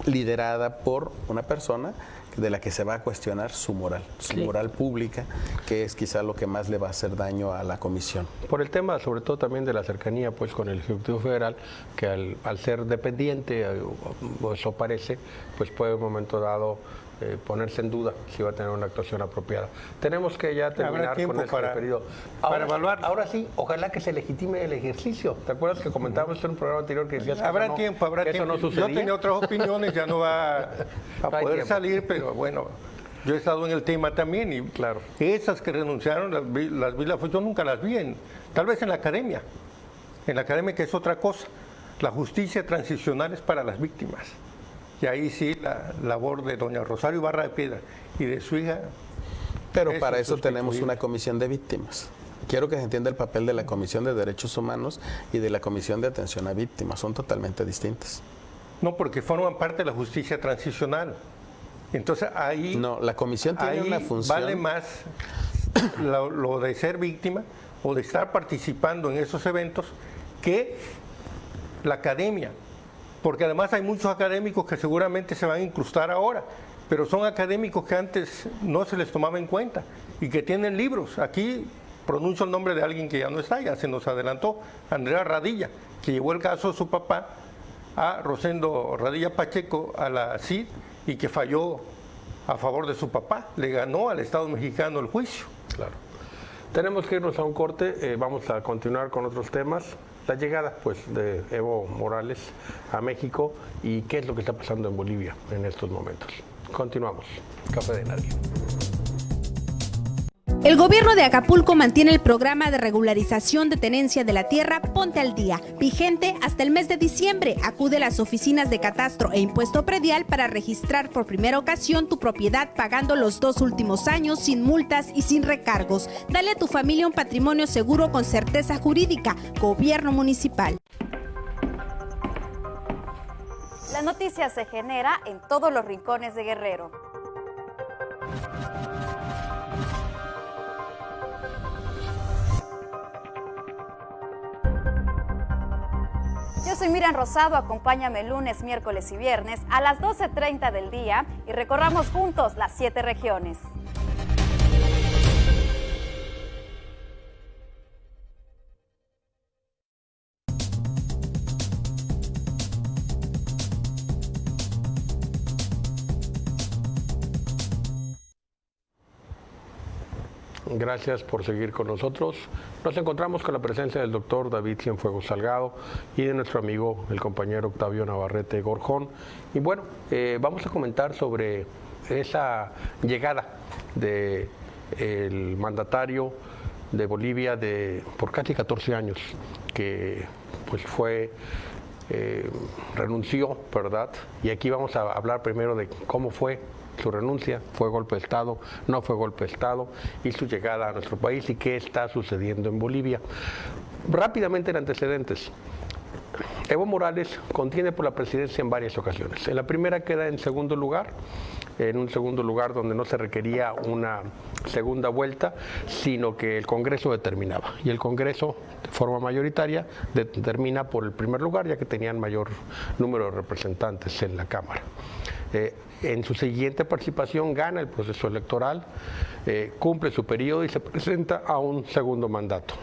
liderada por una persona de la que se va a cuestionar su moral pública, que es quizá lo que más le va a hacer daño a la comisión. Por el tema, sobre todo también de la cercanía pues con el Ejecutivo Federal, que al ser dependiente, o eso parece, pues puede en un momento dado ponerse en duda si va a tener una actuación apropiada. Tenemos que ya terminar con este periodo. Para evaluar. Ahora sí, ojalá que se legitime el ejercicio. ¿Te acuerdas que comentábamos en un programa anterior que decías que habrá tiempo. Eso no sucedía? Yo tenía otras opiniones, ya no va a poder salir, pero bueno, yo he estado en el tema también y claro, esas que renunciaron, yo nunca las vi, tal vez en la academia que es otra cosa. La justicia transicional es para las víctimas. Y ahí sí la labor de doña Rosario Ibarra de Piedra y de su hija. Pero para eso tenemos una comisión de víctimas. Quiero que se entienda el papel de la Comisión de Derechos Humanos y de la Comisión de Atención a Víctimas. Son totalmente distintas. No, porque forman parte de la justicia transicional. Entonces ahí... No, la comisión tiene una función... Vale más lo de ser víctima o de estar participando en esos eventos que la academia. Porque además hay muchos académicos que seguramente se van a incrustar ahora, pero son académicos que antes no se les tomaba en cuenta y que tienen libros. Aquí pronuncio el nombre de alguien que ya no está, ya se nos adelantó, Andrea Radilla, que llevó el caso de su papá a Rosendo Radilla Pacheco a la CID y que falló a favor de su papá, le ganó al Estado mexicano el juicio. Claro. Tenemos que irnos a un corte, vamos a continuar con otros temas. La llegada pues de Evo Morales a México y qué es lo que está pasando en Bolivia en estos momentos. Continuamos. Café de Nadie. El gobierno de Acapulco mantiene el programa de regularización de tenencia de la tierra Ponte al Día, vigente hasta el mes de diciembre. Acude a las oficinas de catastro e impuesto predial para registrar por primera ocasión tu propiedad pagando los 2 últimos años sin multas y sin recargos. Dale a tu familia un patrimonio seguro con certeza jurídica. Gobierno municipal. La noticia se genera en todos los rincones de Guerrero. Yo soy Miriam Rosado, acompáñame lunes, miércoles y viernes a las 12:30 del día y recorramos juntos las 7 regiones. Gracias por seguir con nosotros. Nos encontramos con la presencia del doctor David Cienfuegos Salgado y de nuestro amigo, el compañero Octavio Navarrete Gorjón. Y bueno, vamos a comentar sobre esa llegada del mandatario de Bolivia por casi 14 años, que pues renunció, ¿verdad? Y aquí vamos a hablar primero de cómo fue su renuncia, fue golpe de Estado, no fue golpe de Estado, y su llegada a nuestro país y qué está sucediendo en Bolivia. Rápidamente en antecedentes. Evo Morales contiende por la presidencia en varias ocasiones. En la primera queda en segundo lugar, en un segundo lugar donde no se requería una segunda vuelta, sino que el Congreso determinaba. Y el Congreso, de forma mayoritaria, determina por el primer lugar, ya que tenían mayor número de representantes en la Cámara. En su siguiente participación gana el proceso electoral, cumple su periodo y se presenta a un segundo mandato.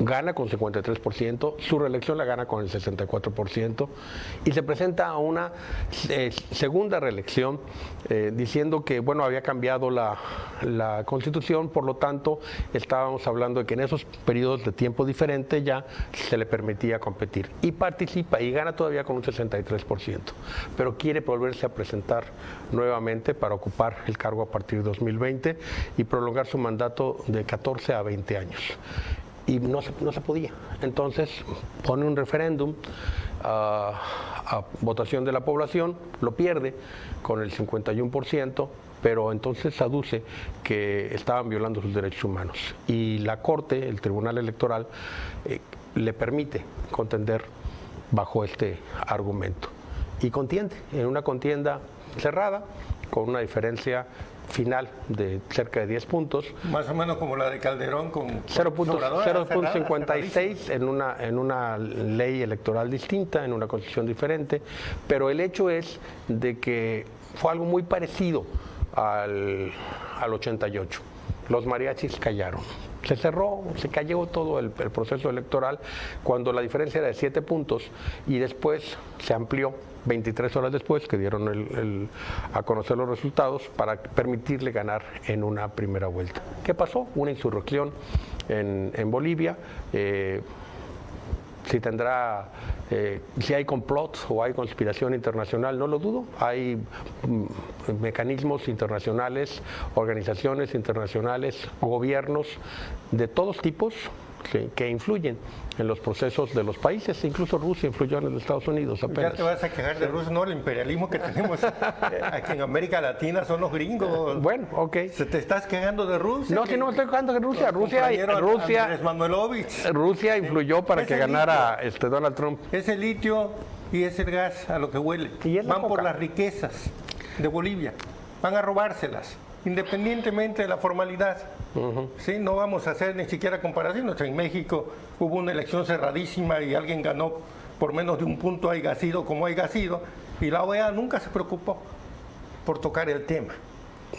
gana con 53%, su reelección la gana con el 64% y se presenta a una segunda reelección diciendo que, bueno, había cambiado la Constitución, por lo tanto estábamos hablando de que en esos periodos de tiempo diferente ya se le permitía competir, y participa y gana todavía con un 63%, pero quiere volverse a presentar nuevamente para ocupar el cargo a partir de 2020 y prolongar su mandato de 14 a 20 años. Y no se podía. Entonces pone un referéndum a votación de la población, lo pierde con el 51%, pero entonces aduce que estaban violando sus derechos humanos. Y la Corte, el Tribunal Electoral, le permite contender bajo este argumento. Y contiende, en una contienda cerrada, con una diferencia final de cerca de 10 puntos. Más o menos como la de Calderón con 0.56 en una ley electoral distinta, en una constitución diferente, pero el hecho es de que fue algo muy parecido al 88. Los mariachis callaron. Se cerró, se cayó todo el proceso electoral cuando la diferencia era de 7 puntos y después se amplió 23 horas después que dieron a conocer los resultados para permitirle ganar en una primera vuelta. ¿Qué pasó? Una insurrección en Bolivia. Si hay complot o hay conspiración internacional, no lo dudo. Hay mecanismos internacionales, organizaciones internacionales, gobiernos de todos tipos que influyen en los procesos de los países. Incluso Rusia influyó en los Estados Unidos apenas. Ya te vas a quejar de Rusia, no, el imperialismo que tenemos aquí en América Latina son los gringos. Bueno, ok. ¿Te estás quejando de Rusia? No, si no me estoy quejando de Rusia. Rusia influyó para que ganara Donald Trump. Es el litio y es el gas a lo que huele. Van por las riquezas de Bolivia, van a robárselas, independientemente de la formalidad. ¿Sí? No vamos a hacer ni siquiera comparaciones. En México hubo una elección cerradísima y alguien ganó por menos de un punto, haya sido como haya sido, y la OEA nunca se preocupó por tocar el tema.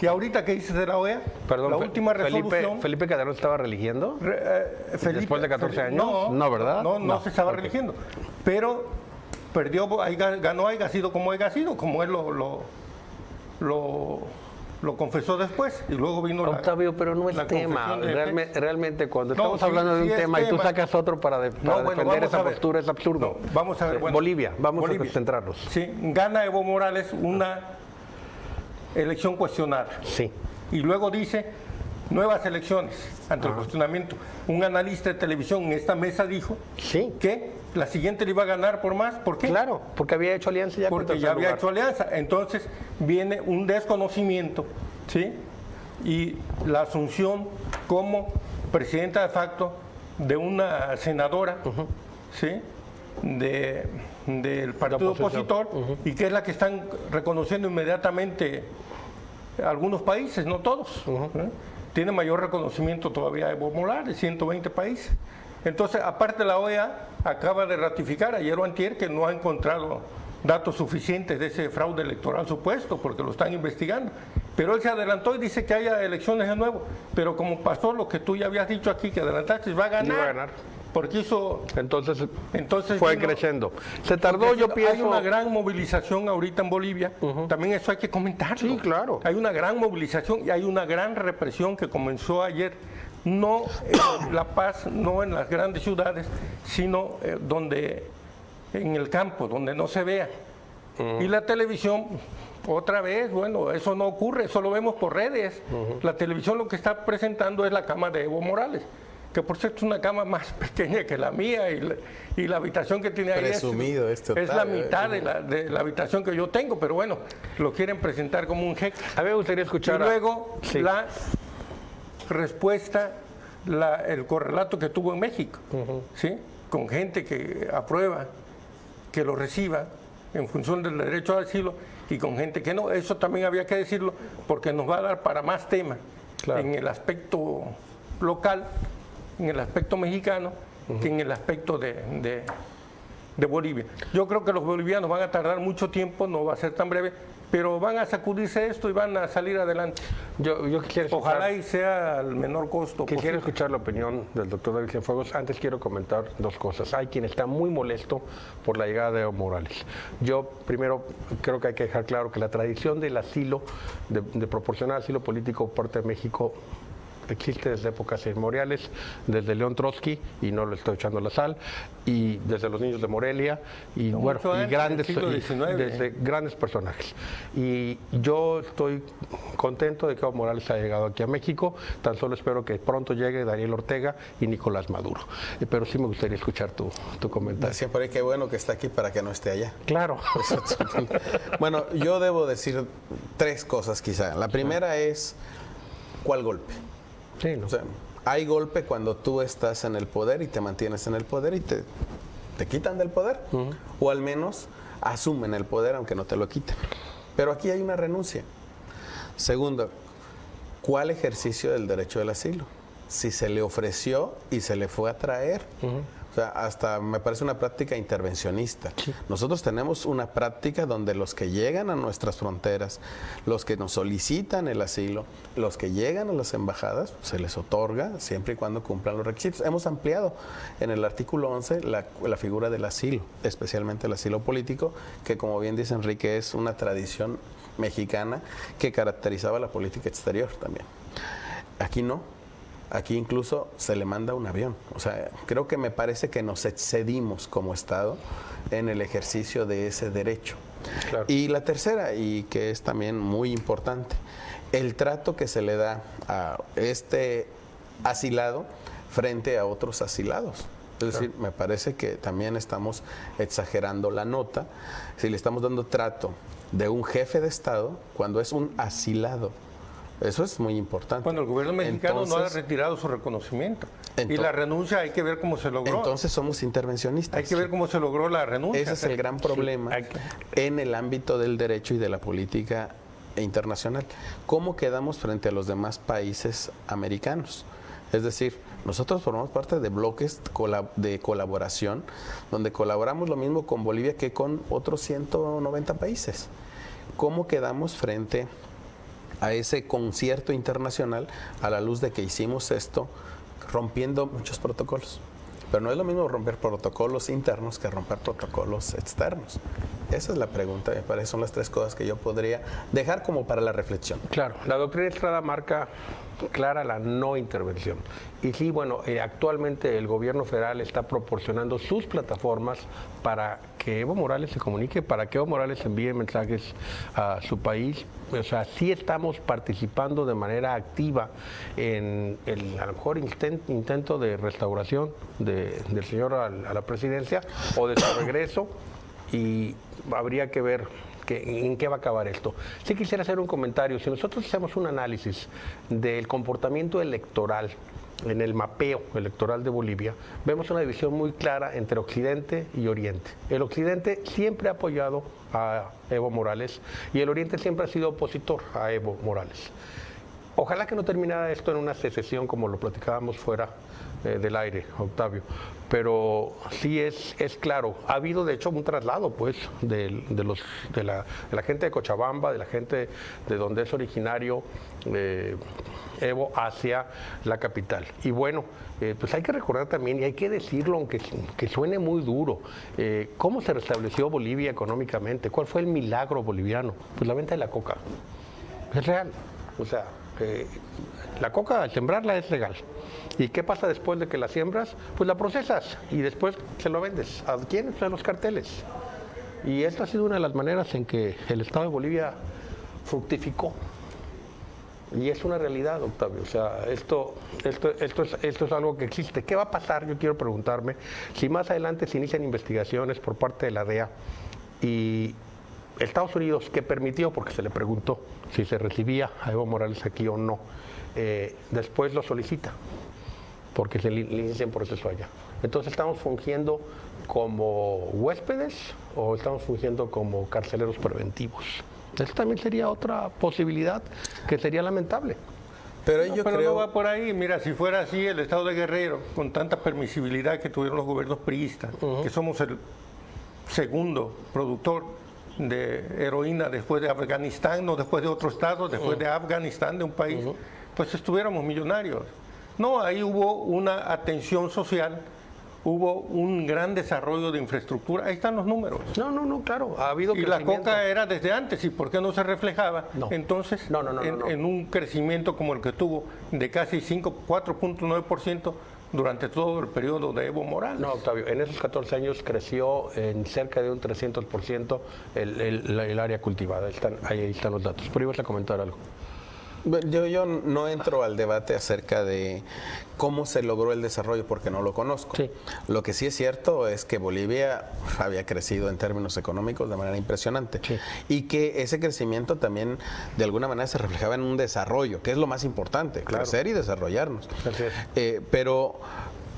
Y ahorita, ¿qué dices de la OEA? Perdón, la última resolución... ¿Felipe Calderón estaba reeligiendo? ¿Después de 14 años? No, ¿verdad? No se estaba reeligiendo. Pero perdió, ganó haya sido, como él lo confesó después y luego vino Octavio, pero no es tema. Realmente cuando estamos hablando de un tema y tú sacas otro para defender esa postura, es absurdo. Vamos a ver. Bolivia, vamos a centrarnos. Sí, gana Evo Morales una elección cuestionada. Sí. Y luego dice nuevas elecciones ante el cuestionamiento. Un analista de televisión en esta mesa dijo que la siguiente le iba a ganar por más. ¿Por qué? Claro, porque había hecho alianza ya. Porque ya había hecho alianza. Entonces viene un desconocimiento, ¿sí? Y la asunción como presidenta de facto de una senadora, ¿sí? Del partido opositor, y que es la que están reconociendo inmediatamente algunos países, no todos. Tiene mayor reconocimiento todavía Evo Morales, 120 países. Entonces, aparte la OEA acaba de ratificar ayer o antier que no ha encontrado datos suficientes de ese fraude electoral supuesto, porque lo están investigando. Pero él se adelantó y dice que haya elecciones de nuevo. Pero como pasó lo que tú ya habías dicho aquí, que adelantaste, va a ganar. Va a ganar. Porque hizo... Entonces fue creciendo. Se tardó, yo pienso... Hay una gran movilización ahorita en Bolivia. También eso hay que comentarlo. Sí, claro. Hay una gran movilización y hay una gran represión que comenzó ayer. No en La Paz, no en las grandes ciudades, sino en el campo, donde no se vea. Y la televisión, otra vez, bueno, eso no ocurre, eso lo vemos por redes. La televisión lo que está presentando es la cama de Evo Morales, que por cierto es una cama más pequeña que la mía, y la habitación que tiene ahí es la mitad de la habitación que yo tengo, pero bueno, lo quieren presentar como un jeque. A mí me gustaría escuchar... Y luego la respuesta, el correlato que tuvo en México, ¿sí? Con gente que aprueba que lo reciba en función del derecho al asilo y con gente que no. Eso también había que decirlo porque nos va a dar para más tema en el aspecto local, en el aspecto mexicano, que en el aspecto de de Bolivia. Yo creo que los bolivianos van a tardar mucho tiempo, no va a ser tan breve, pero van a sacudirse esto y van a salir adelante. Yo quisiera escuchar, ojalá y sea al menor costo quisiera posible. escuchar la opinión del doctor David Cienfuegos. Antes quiero comentar dos cosas. Hay quien está muy molesto por la llegada de Evo Morales. Yo primero creo que hay que dejar claro que la tradición del asilo, de proporcionar asilo político por parte de México, existe desde épocas inmemoriales, desde León Trotsky, y no le estoy echando la sal, y desde los niños de Morelia, y No, bueno, mucho y antes, grandes, del siglo XIX. desde grandes personajes. Y yo estoy contento de que Evo Morales haya llegado aquí a México. Tan solo espero que pronto llegue Daniel Ortega y Nicolás Maduro. Pero sí me gustaría escuchar tu comentario. Siempre qué bueno que está aquí para que no esté allá. Claro. Bueno, yo debo decir tres cosas quizá. La primera es, ¿cuál golpe? Sí, ¿no? O sea, hay golpe cuando tú estás en el poder y te mantienes en el poder y te quitan del poder, o al menos asumen el poder aunque no te lo quiten. Pero aquí hay una renuncia. Segundo, ¿cuál ejercicio del derecho del asilo? Si se le ofreció y se le fue a traer. O sea, hasta me parece una práctica intervencionista. Nosotros tenemos una práctica donde los que llegan a nuestras fronteras, los que nos solicitan el asilo, los que llegan a las embajadas, se les otorga siempre y cuando cumplan los requisitos. Hemos ampliado en el artículo 11 la figura del asilo, especialmente el asilo político, que como bien dice Enrique, es una tradición mexicana que caracterizaba la política exterior también. Aquí no. Aquí incluso se le manda un avión. O sea, creo que me parece que nos excedimos como Estado en el ejercicio de ese derecho. Claro. Y la tercera, y que es también muy importante, el trato que se le da a este asilado frente a otros asilados. Es decir, me parece que también estamos exagerando la nota si le estamos dando trato de un jefe de Estado cuando es un asilado. Eso es muy importante. Bueno, el gobierno mexicano no ha retirado su reconocimiento. Y la renuncia hay que ver cómo se logró. Entonces somos intervencionistas. Hay que ver cómo se logró la renuncia. Ese es el gran problema en el ámbito del derecho y de la política internacional. ¿Cómo quedamos frente a los demás países americanos? Es decir, nosotros formamos parte de bloques de colaboración, donde colaboramos lo mismo con Bolivia que con otros 190 países. ¿Cómo quedamos frente a ese concierto internacional a la luz de que hicimos esto rompiendo muchos protocolos? Pero no es lo mismo romper protocolos internos que romper protocolos externos. Esa es la pregunta, me parece, son las tres cosas que yo podría dejar como para la reflexión. Claro, la doctrina Estrada marca clara la no intervención. Y sí, bueno, actualmente el gobierno federal está proporcionando sus plataformas para que Evo Morales se comunique, para que Evo Morales envíe mensajes a su país. O sea, sí estamos participando de manera activa en el, a lo mejor, intento de restauración del señor a la presidencia o de su regreso, y habría que ver en qué va a acabar esto. Sí quisiera hacer un comentario. Si nosotros hacemos un análisis del comportamiento electoral en el mapeo electoral de Bolivia, vemos una división muy clara entre Occidente y Oriente. El Occidente siempre ha apoyado a Evo Morales y el Oriente siempre ha sido opositor a Evo Morales. Ojalá que no terminara esto en una secesión como lo platicábamos fuera del aire, Octavio, pero sí es claro, ha habido de hecho un traslado pues de la gente de Cochabamba, de la gente de donde es originario Evo hacia la capital. Y bueno, pues hay que recordar también, y hay que decirlo aunque suene muy duro, cómo se restableció Bolivia económicamente, cuál fue el milagro boliviano. Pues la venta de la coca es real, o sea, la coca al sembrarla es legal. ¿Y qué pasa después de que la siembras? Pues la procesas y después se lo vendes. ¿A quién? Pues a los carteles. Y esta ha sido una de las maneras en que el Estado de Bolivia fructificó. Y es una realidad, Octavio. O sea, esto es algo que existe. ¿Qué va a pasar? Yo quiero preguntarme si más adelante se inician investigaciones por parte de la DEA y Estados Unidos, que permitió, porque se le preguntó si se recibía a Evo Morales aquí o no, después lo solicita, porque se le inicia un proceso allá. Entonces, ¿estamos fungiendo como huéspedes o estamos fungiendo como carceleros preventivos? Eso también sería otra posibilidad que sería lamentable. Pero no va por ahí. Mira, si fuera así, el Estado de Guerrero, con tanta permisibilidad que tuvieron los gobiernos priistas, que somos segundo productor de heroína después de Afganistán, no después de otro estado, después de Afganistán, de un país, pues estuviéramos millonarios. No, ahí hubo una atención social, hubo un gran desarrollo de infraestructura, ahí están los números. No, claro, ha habido crecimiento. Y la coca era desde antes, ¿y por qué no se reflejaba? Entonces, en un crecimiento como el que tuvo de casi 4.9%, durante todo el periodo de Evo Morales. No, Octavio, en esos 14 años creció en cerca de un 300% el área cultivada. Ahí están los datos. Pero ibas a comentar algo. Yo no entro al debate acerca de cómo se logró el desarrollo porque no lo conozco. Sí. Lo que sí es cierto es que Bolivia había crecido en términos económicos de manera impresionante, sí, y que ese crecimiento también de alguna manera se reflejaba en un desarrollo, que es lo más importante, claro, crecer y desarrollarnos. Pero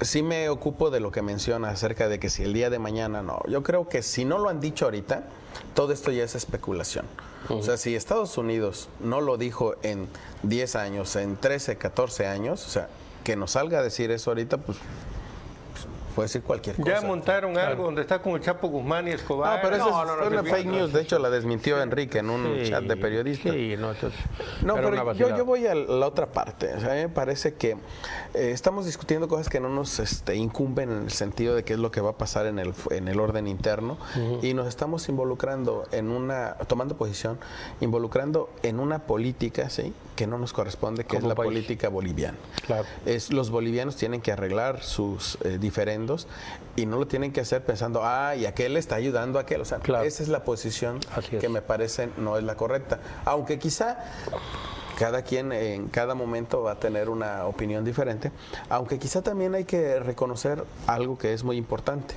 sí me ocupo de lo que menciona acerca de que si el día de mañana no. Yo creo que si no lo han dicho ahorita, todo esto ya es especulación. O sea, si Estados Unidos no lo dijo en 10 años, en 13, 14 años, o sea, que nos salga a decir eso ahorita, pues puede decir cualquier cosa. Ya montaron algo donde está con el Chapo Guzmán y Escobar. No, pero eso es una fake news. De hecho, la desmintió Enrique en un chat de periodistas. Sí, pero yo voy a la otra parte. O sea, a mí me parece que estamos discutiendo cosas que no nos incumben en el sentido de qué es lo que va a pasar en el orden interno, y nos estamos involucrando tomando posición, involucrando en una política, ¿sí?, que no nos corresponde, que es la política boliviana. Claro. Los bolivianos tienen que arreglar sus diferendos y no lo tienen que hacer pensando, y aquel le está ayudando a aquel. O sea, esa es la posición que me parece no es la correcta. Aunque quizá cada quien en cada momento va a tener una opinión diferente, aunque quizá también hay que reconocer algo que es muy importante.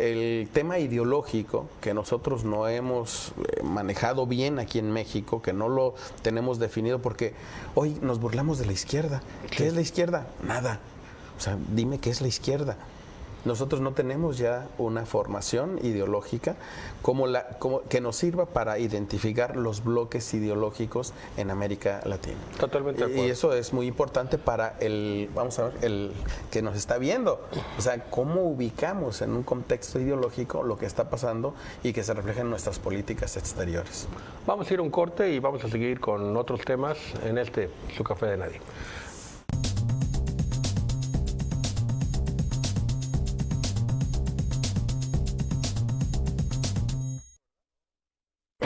El tema ideológico que nosotros no hemos manejado bien aquí en México, que no lo tenemos definido, porque hoy nos burlamos de la izquierda. ¿Qué es la izquierda? Nada. O sea, dime qué es la izquierda. Nosotros no tenemos ya una formación ideológica que nos sirva para identificar los bloques ideológicos en América Latina. Totalmente de acuerdo. Y eso es muy importante para el que nos está viendo. O sea, cómo ubicamos en un contexto ideológico lo que está pasando y que se refleja en nuestras políticas exteriores. Vamos a ir a un corte y vamos a seguir con otros temas en Su Café de Nadie.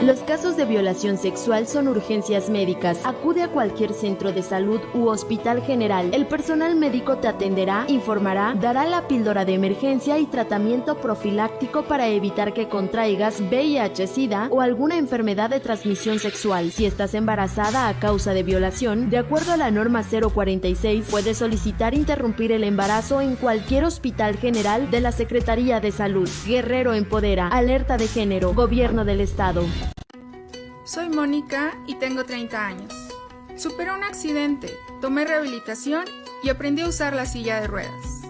Los casos de violación sexual son urgencias médicas. Acude a cualquier centro de salud u hospital general. El personal médico te atenderá, informará, dará la píldora de emergencia y tratamiento profiláctico para evitar que contraigas VIH, SIDA o alguna enfermedad de transmisión sexual. Si estás embarazada a causa de violación, de acuerdo a la norma 046, puedes solicitar interrumpir el embarazo en cualquier hospital general de la Secretaría de Salud. Guerrero empodera. Alerta de género. Gobierno del Estado. Soy Mónica y tengo 30 años. Superé un accidente, tomé rehabilitación y aprendí a usar la silla de ruedas.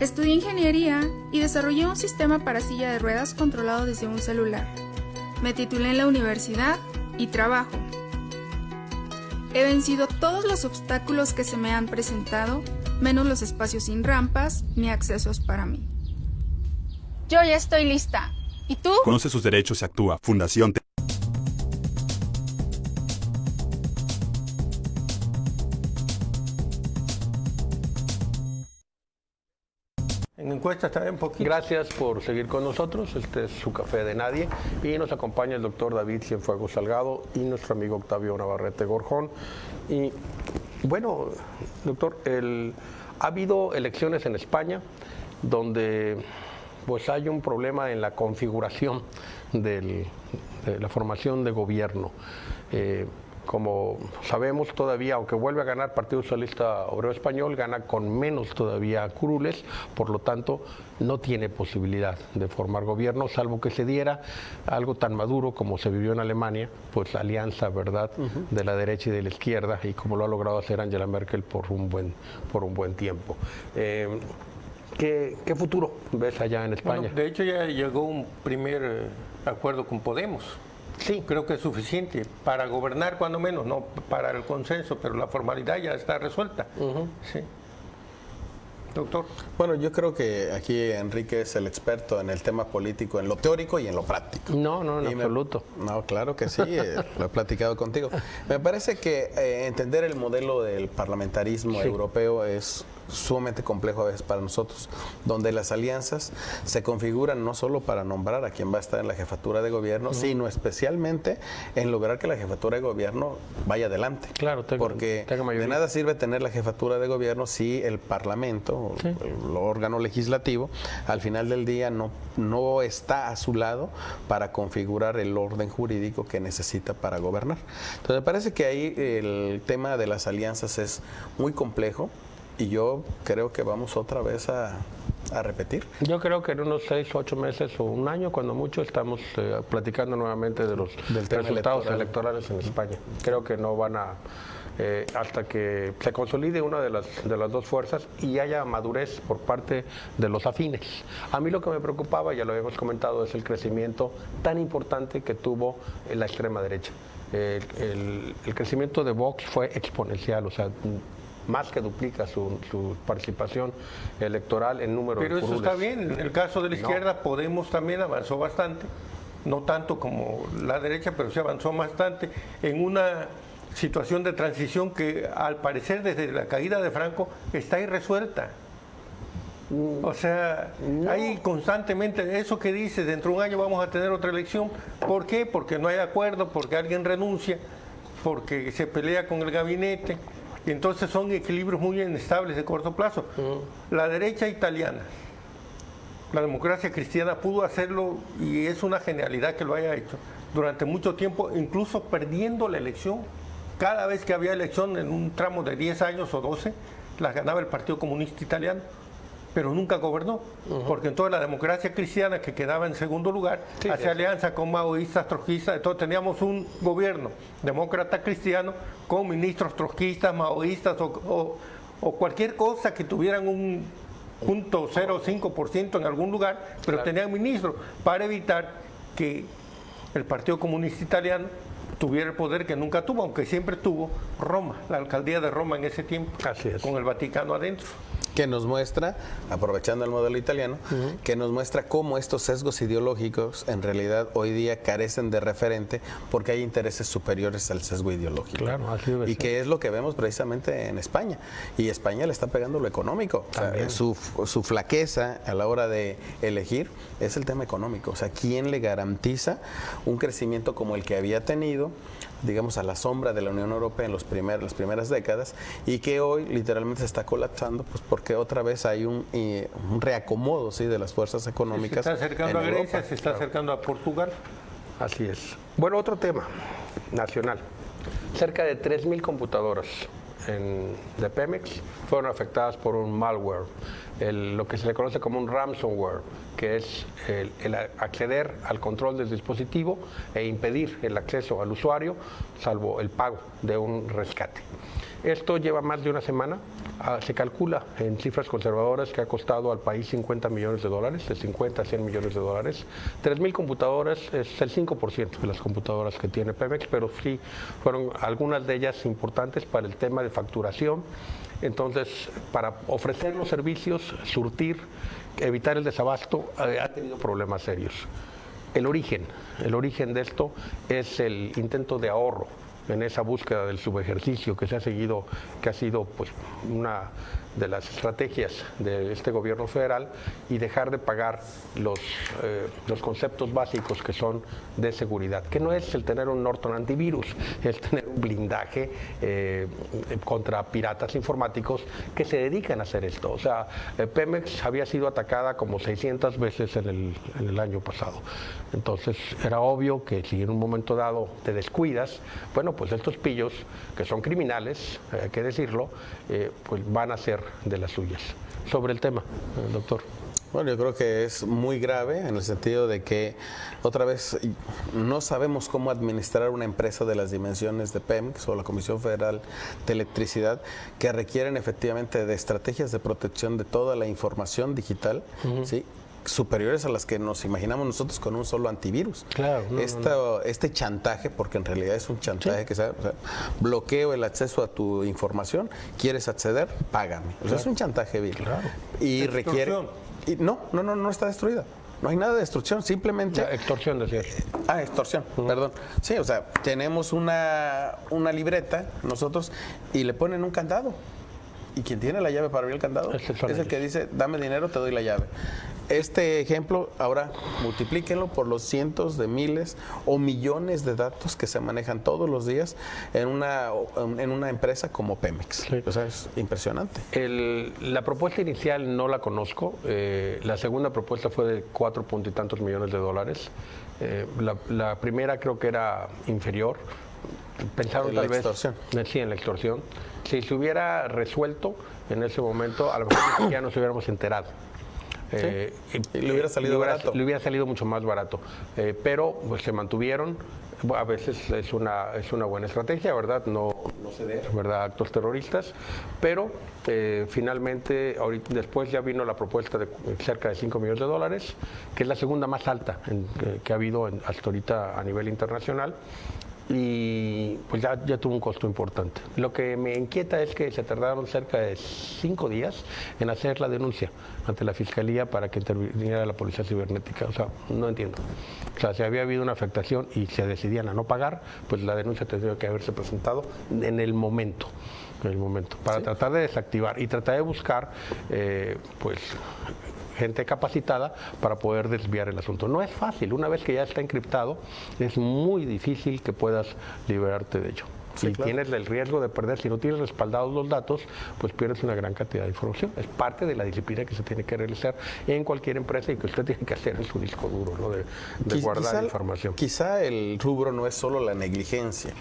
Estudié ingeniería y desarrollé un sistema para silla de ruedas controlado desde un celular. Me titulé en la universidad y trabajo. He vencido todos los obstáculos que se me han presentado, menos los espacios sin rampas ni accesos para mí. Yo ya estoy lista. ¿Y tú? Conoce sus derechos y actúa. Fundación En encuestas también poquito. Gracias por seguir con nosotros. Este es Su Café de Nadie. Y nos acompaña el doctor David Cienfuegos Salgado y nuestro amigo Octavio Navarrete Gorjón. Y bueno, doctor, ha habido elecciones en España donde pues hay un problema en la configuración de la formación de gobierno. Como sabemos todavía, aunque vuelve a ganar Partido Socialista Obrero Español, gana con menos todavía curules, por lo tanto no tiene posibilidad de formar gobierno, salvo que se diera algo tan maduro como se vivió en Alemania, pues la alianza, ¿verdad?, de la derecha y de la izquierda, y como lo ha logrado hacer Angela Merkel por un buen tiempo. ¿Qué futuro ves allá en España? Bueno, de hecho ya llegó un primer acuerdo con Podemos. Sí, creo que es suficiente para gobernar, cuando menos, no para el consenso, pero la formalidad ya está resuelta. Sí. doctor. Bueno, yo creo que aquí Enrique es el experto en el tema político, en lo teórico y en lo práctico. No, en absoluto. No, claro que sí, lo he platicado contigo. Me parece que entender el modelo del parlamentarismo europeo es sumamente complejo a veces para nosotros, donde las alianzas se configuran no solo para nombrar a quien va a estar en la jefatura de gobierno, sino especialmente en lograr que la jefatura de gobierno vaya adelante. Claro, porque de nada sirve tener la jefatura de gobierno si el Parlamento, el órgano legislativo, al final del día no está a su lado para configurar el orden jurídico que necesita para gobernar. Entonces me parece que ahí el tema de las alianzas es muy complejo. Y yo creo que vamos otra vez a repetir. Yo creo que en unos 6 o 8 meses o un año, cuando mucho, estamos platicando nuevamente de los resultados electorales en España. Creo que no van a, hasta que se consolide una de las dos fuerzas y haya madurez por parte de los afines. A mí lo que me preocupaba, ya lo habíamos comentado, es el crecimiento tan importante que tuvo la extrema derecha. El crecimiento de Vox fue exponencial, o sea, más que duplica su participación electoral en número de curules. Pero eso está bien. En el caso de la izquierda, Podemos también avanzó bastante, no tanto como la derecha, pero sí avanzó bastante en una situación de transición que, al parecer, desde la caída de Franco, está irresuelta. O sea, hay constantemente eso que dice, dentro de un año vamos a tener otra elección. ¿Por qué? Porque no hay acuerdo, porque alguien renuncia, porque se pelea con el gabinete. Y entonces son equilibrios muy inestables de corto plazo. La derecha italiana, la democracia cristiana, pudo hacerlo, y es una genialidad que lo haya hecho, durante mucho tiempo, incluso perdiendo la elección. Cada vez que había elección en un tramo de 10 años o 12, las ganaba el Partido Comunista Italiano, pero nunca gobernó, porque entonces la democracia cristiana, que quedaba en segundo lugar, hacía alianza con maoístas, trotskistas. Entonces teníamos un gobierno demócrata cristiano con ministros trotskistas, maoístas o cualquier cosa que tuvieran un 0.05% en algún lugar, pero tenían ministros para evitar que el Partido Comunista Italiano tuviera el poder que nunca tuvo, aunque siempre tuvo Roma, la alcaldía de Roma en ese tiempo, con el Vaticano adentro. Que nos muestra, aprovechando el modelo italiano, que nos muestra cómo estos sesgos ideológicos en realidad hoy día carecen de referente porque hay intereses superiores al sesgo ideológico. Claro, así debe ser. Que es lo que vemos precisamente en España. Y España le está pegando lo económico. O sea, su flaqueza a la hora de elegir es el tema económico. O sea, ¿quién le garantiza un crecimiento como el que había tenido, digamos, a la sombra de la Unión Europea en las primeras décadas, y que hoy literalmente se está colapsando, pues porque otra vez hay un reacomodo, ¿sí?, de las fuerzas económicas. Se está acercando a Grecia, se está acercando a Portugal. Así es. Bueno, otro tema nacional. Cerca de 3,000 computadoras de Pemex fueron afectadas por un malware, lo que se le conoce como un ransomware, que es el acceder al control del dispositivo e impedir el acceso al usuario, salvo el pago de un rescate. Esto lleva más de una semana. Se calcula en cifras conservadoras que ha costado al país $50 millones, de 50 a 100 millones de dólares. 3,000 computadoras es el 5% de las computadoras que tiene Pemex, pero sí fueron algunas de ellas importantes para el tema de facturación. Entonces, para ofrecer los servicios, surtir, evitar el desabasto, ha tenido problemas serios. El origen de esto es el intento de ahorro en esa búsqueda del subejercicio que ha sido pues una de las estrategias de este gobierno federal, y dejar de pagar los conceptos básicos que son de seguridad, que no es el tener un Norton antivirus, es tener un blindaje contra piratas informáticos que se dedican a hacer esto. O sea, Pemex había sido atacada como 600 veces en el año pasado. Entonces era obvio que si en un momento dado te descuidas, bueno, pues estos pillos, que son criminales, hay que decirlo, pues van a ser de las suyas. Sobre el tema, doctor. Bueno, yo creo que es muy grave en el sentido de que, otra vez, no sabemos cómo administrar una empresa de las dimensiones de Pemex o la Comisión Federal de Electricidad, que requieren efectivamente de estrategias de protección de toda la información digital, ¿sí?, superiores a las que nos imaginamos nosotros con un solo antivirus. Claro. Este chantaje, porque en realidad es un chantaje que bloqueo el acceso a tu información, quieres acceder, págame. O sea, es un chantaje vil. Claro. Y requiere... No está destruida. No hay nada de destrucción, simplemente... extorsión, decías. Extorsión, perdón. Sí, o sea, tenemos una libreta nosotros y le ponen un candado. Y quien tiene la llave para abrir el candado es el que dice, dame dinero, te doy la llave. Este ejemplo, ahora multiplíquenlo por los cientos de miles o millones de datos que se manejan todos los días en una empresa como Pemex. Sí. O sea, es impresionante. La propuesta inicial no la conozco. La segunda propuesta fue de 4 punto y tantos millones de dólares. La primera creo que era inferior. Pensaron tal vez en la extorsión. Si se hubiera resuelto en ese momento, a lo mejor ya nos hubiéramos enterado. Y le hubiera salido barato. Le hubiera salido mucho más barato. Pero pues, se mantuvieron. A veces es una buena estrategia, ¿verdad? No ceder, ¿verdad? Actos terroristas. Pero finalmente, después ya vino la propuesta de cerca de 5 millones de dólares, que es la segunda más alta que ha habido hasta ahorita a nivel internacional. Y pues ya tuvo un costo importante. Lo que me inquieta es que se tardaron cerca de 5 días en hacer la denuncia ante la Fiscalía para que interviniera la Policía Cibernética. O sea, no entiendo. O sea, si había habido una afectación y se decidían a no pagar, pues la denuncia tendría que haberse presentado en el momento. Para tratar de desactivar y tratar de buscar, pues, gente capacitada para poder desviar el asunto. No es fácil, una vez que ya está encriptado, es muy difícil que puedas liberarte de ello. Si tienes el riesgo de perder, si no tienes respaldados los datos, pues pierdes una gran cantidad de información. Es parte de la disciplina que se tiene que realizar en cualquier empresa y que usted tiene que hacer en su disco duro, ¿no? de guardar información. Quizá el rubro no es solo la negligencia,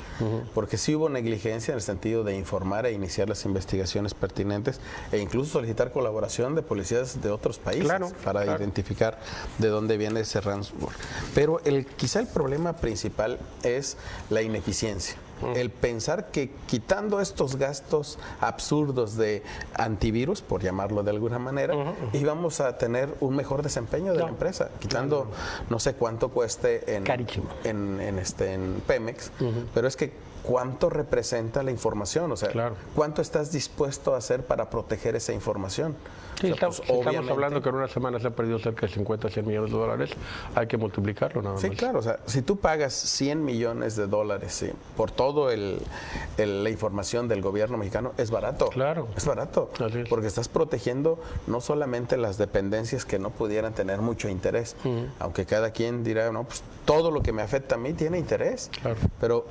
porque sí hubo negligencia en el sentido de informar e iniciar las investigaciones pertinentes e incluso solicitar colaboración de policías de otros países para identificar de dónde viene ese ransomware. Pero quizá el problema principal es la ineficiencia. El pensar que quitando estos gastos absurdos de antivirus, por llamarlo de alguna manera, íbamos a tener un mejor desempeño de la empresa, quitando no sé cuánto cueste en Pemex, pero es que cuánto representa la información, o sea, cuánto estás dispuesto a hacer para proteger esa información. Sí, o sea, estamos hablando que en una semana se ha perdido cerca de 50 a 100 millones de dólares, hay que multiplicarlo nada más. Sí, claro, o sea, si tú pagas 100 millones de dólares por todo la información del gobierno mexicano, es barato. Claro. Es barato, porque estás protegiendo no solamente las dependencias que no pudieran tener mucho interés, aunque cada quien dirá, no, pues todo lo que me afecta a mí tiene interés, pero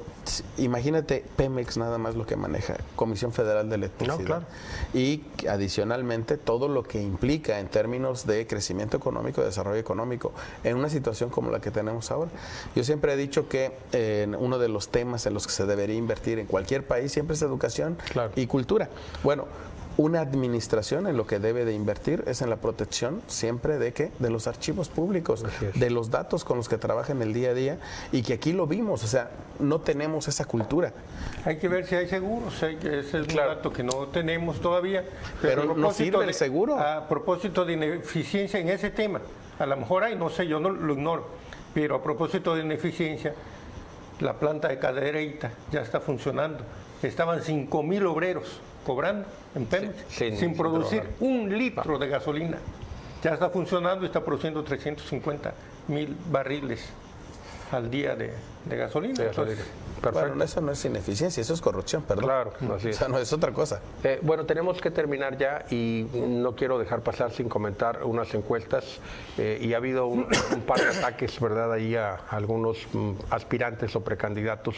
imagínate Pemex nada más lo que maneja, Comisión Federal de Electricidad, y adicionalmente todo lo que implica en términos de crecimiento económico, de desarrollo económico, en una situación como la que tenemos ahora. Yo siempre he dicho que uno de los temas en los que se debería invertir en cualquier país siempre es educación y cultura. Bueno, una administración en lo que debe de invertir es en la protección siempre de los archivos públicos, de los datos con los que trabajan el día a día, y que aquí lo vimos, o sea, no tenemos esa cultura. Hay que ver si hay seguros, ese es un dato que no tenemos todavía. Pero no sirve el seguro. A propósito de ineficiencia en ese tema, a lo mejor hay, no sé, yo no lo ignoro, pero a propósito de ineficiencia, la planta de Cadereyta ya está funcionando. Estaban 5,000 obreros cobrando en Pemex, sin producir un litro de gasolina. Ya está funcionando y está produciendo 350,000 barriles al día de gasolina. Entonces, bueno, eso no es ineficiencia, eso es corrupción, perdón. Claro, así es. O sea, no es otra cosa. Bueno, tenemos que terminar ya y no quiero dejar pasar sin comentar unas encuestas y ha habido un par de ataques, ¿verdad?, ahí a algunos aspirantes o precandidatos,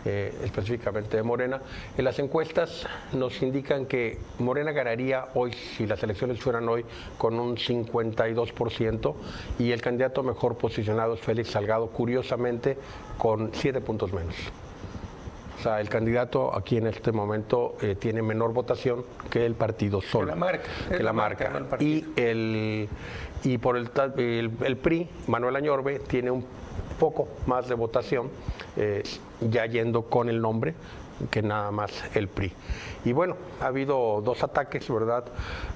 específicamente de Morena. En las encuestas nos indican que Morena ganaría hoy, si las elecciones fueran hoy, con un 52% y el candidato mejor posicionado es Félix Salgado, curiosamente, con 7 puntos menos. O sea, el candidato aquí en este momento tiene menor votación que el partido solo. Que la marca. No el partido. Y por el PRI, Manuel Añorbe, tiene un poco más de votación, ya yendo con el nombre que nada más el PRI. Y bueno, ha habido dos ataques, ¿verdad?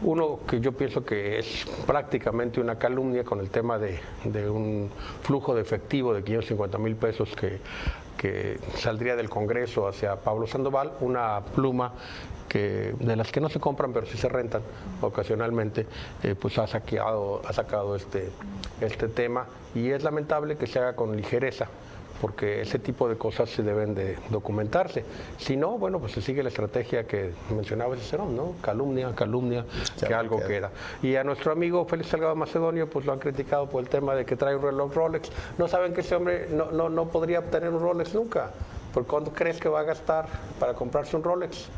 Uno que yo pienso que es prácticamente una calumnia con el tema de un flujo de efectivo de 550,000 pesos que saldría del Congreso hacia Pablo Sandoval, una pluma de las que no se compran pero sí se rentan ocasionalmente, pues ha sacado este tema, y es lamentable que se haga con ligereza, porque ese tipo de cosas se deben de documentarse. Si no, bueno, pues se sigue la estrategia que mencionaba Cicerón, ¿no? Calumnia, que algo queda. Y a nuestro amigo Félix Salgado Macedonio, pues lo han criticado por el tema de que trae un reloj Rolex. No saben que ese hombre no podría obtener un Rolex nunca. ¿Por cuánto crees que va a gastar para comprarse un Rolex?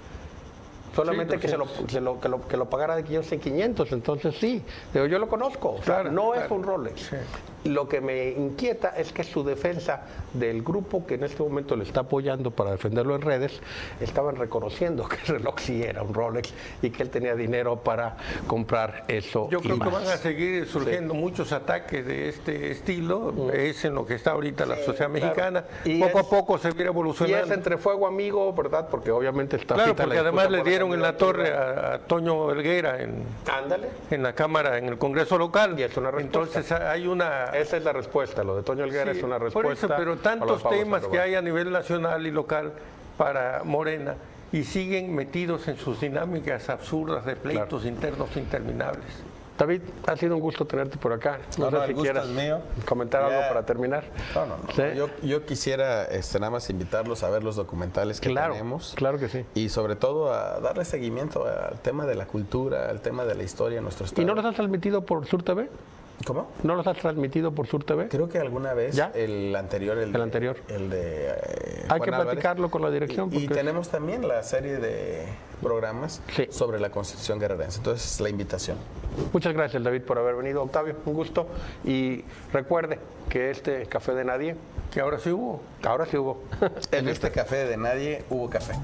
Solamente sí, que lo pagara de 500 en 500, entonces sí, yo lo conozco, claro, no es un Rolex. Sí. Lo que me inquieta es que su defensa del grupo que en este momento le está apoyando para defenderlo en redes, estaban reconociendo que el reloj sí era un Rolex y que él tenía dinero para comprar eso. Yo creo que van a seguir surgiendo muchos ataques de este estilo, es en lo que está ahorita la sociedad mexicana, y poco a poco se viene evolucionando. Y es entre fuego amigo, ¿verdad? Porque obviamente está... Claro, porque además le dieron en la torre a Toño Helguera en la Cámara, en el Congreso local. Y es una respuesta. Entonces hay una... Esa es la respuesta, lo de Toño Helguera es una respuesta. Por eso, pero tantos temas que hay a nivel nacional y local para Morena y siguen metidos en sus dinámicas absurdas de pleitos internos interminables. David, ha sido un gusto tenerte por acá. No sé si quieras comentar algo para terminar. No. ¿Sí? Yo quisiera nada más invitarlos a ver los documentales que tenemos. Claro que sí. Y sobre todo a darle seguimiento al tema de la cultura, al tema de la historia de nuestro estado. ¿Y no los has transmitido por Sur TV? ¿Cómo? ¿No los has transmitido por Sur TV? Creo que alguna vez. ¿Ya? El anterior. El de hay que platicarlo con la dirección. Y tenemos también la serie de programas sobre la Constitución guerrerense. Entonces, la invitación. Muchas gracias, David, por haber venido. Octavio, un gusto. Y recuerde que este Café de Nadie... Que ahora sí hubo. Ahora sí hubo. En este Café de Nadie hubo café.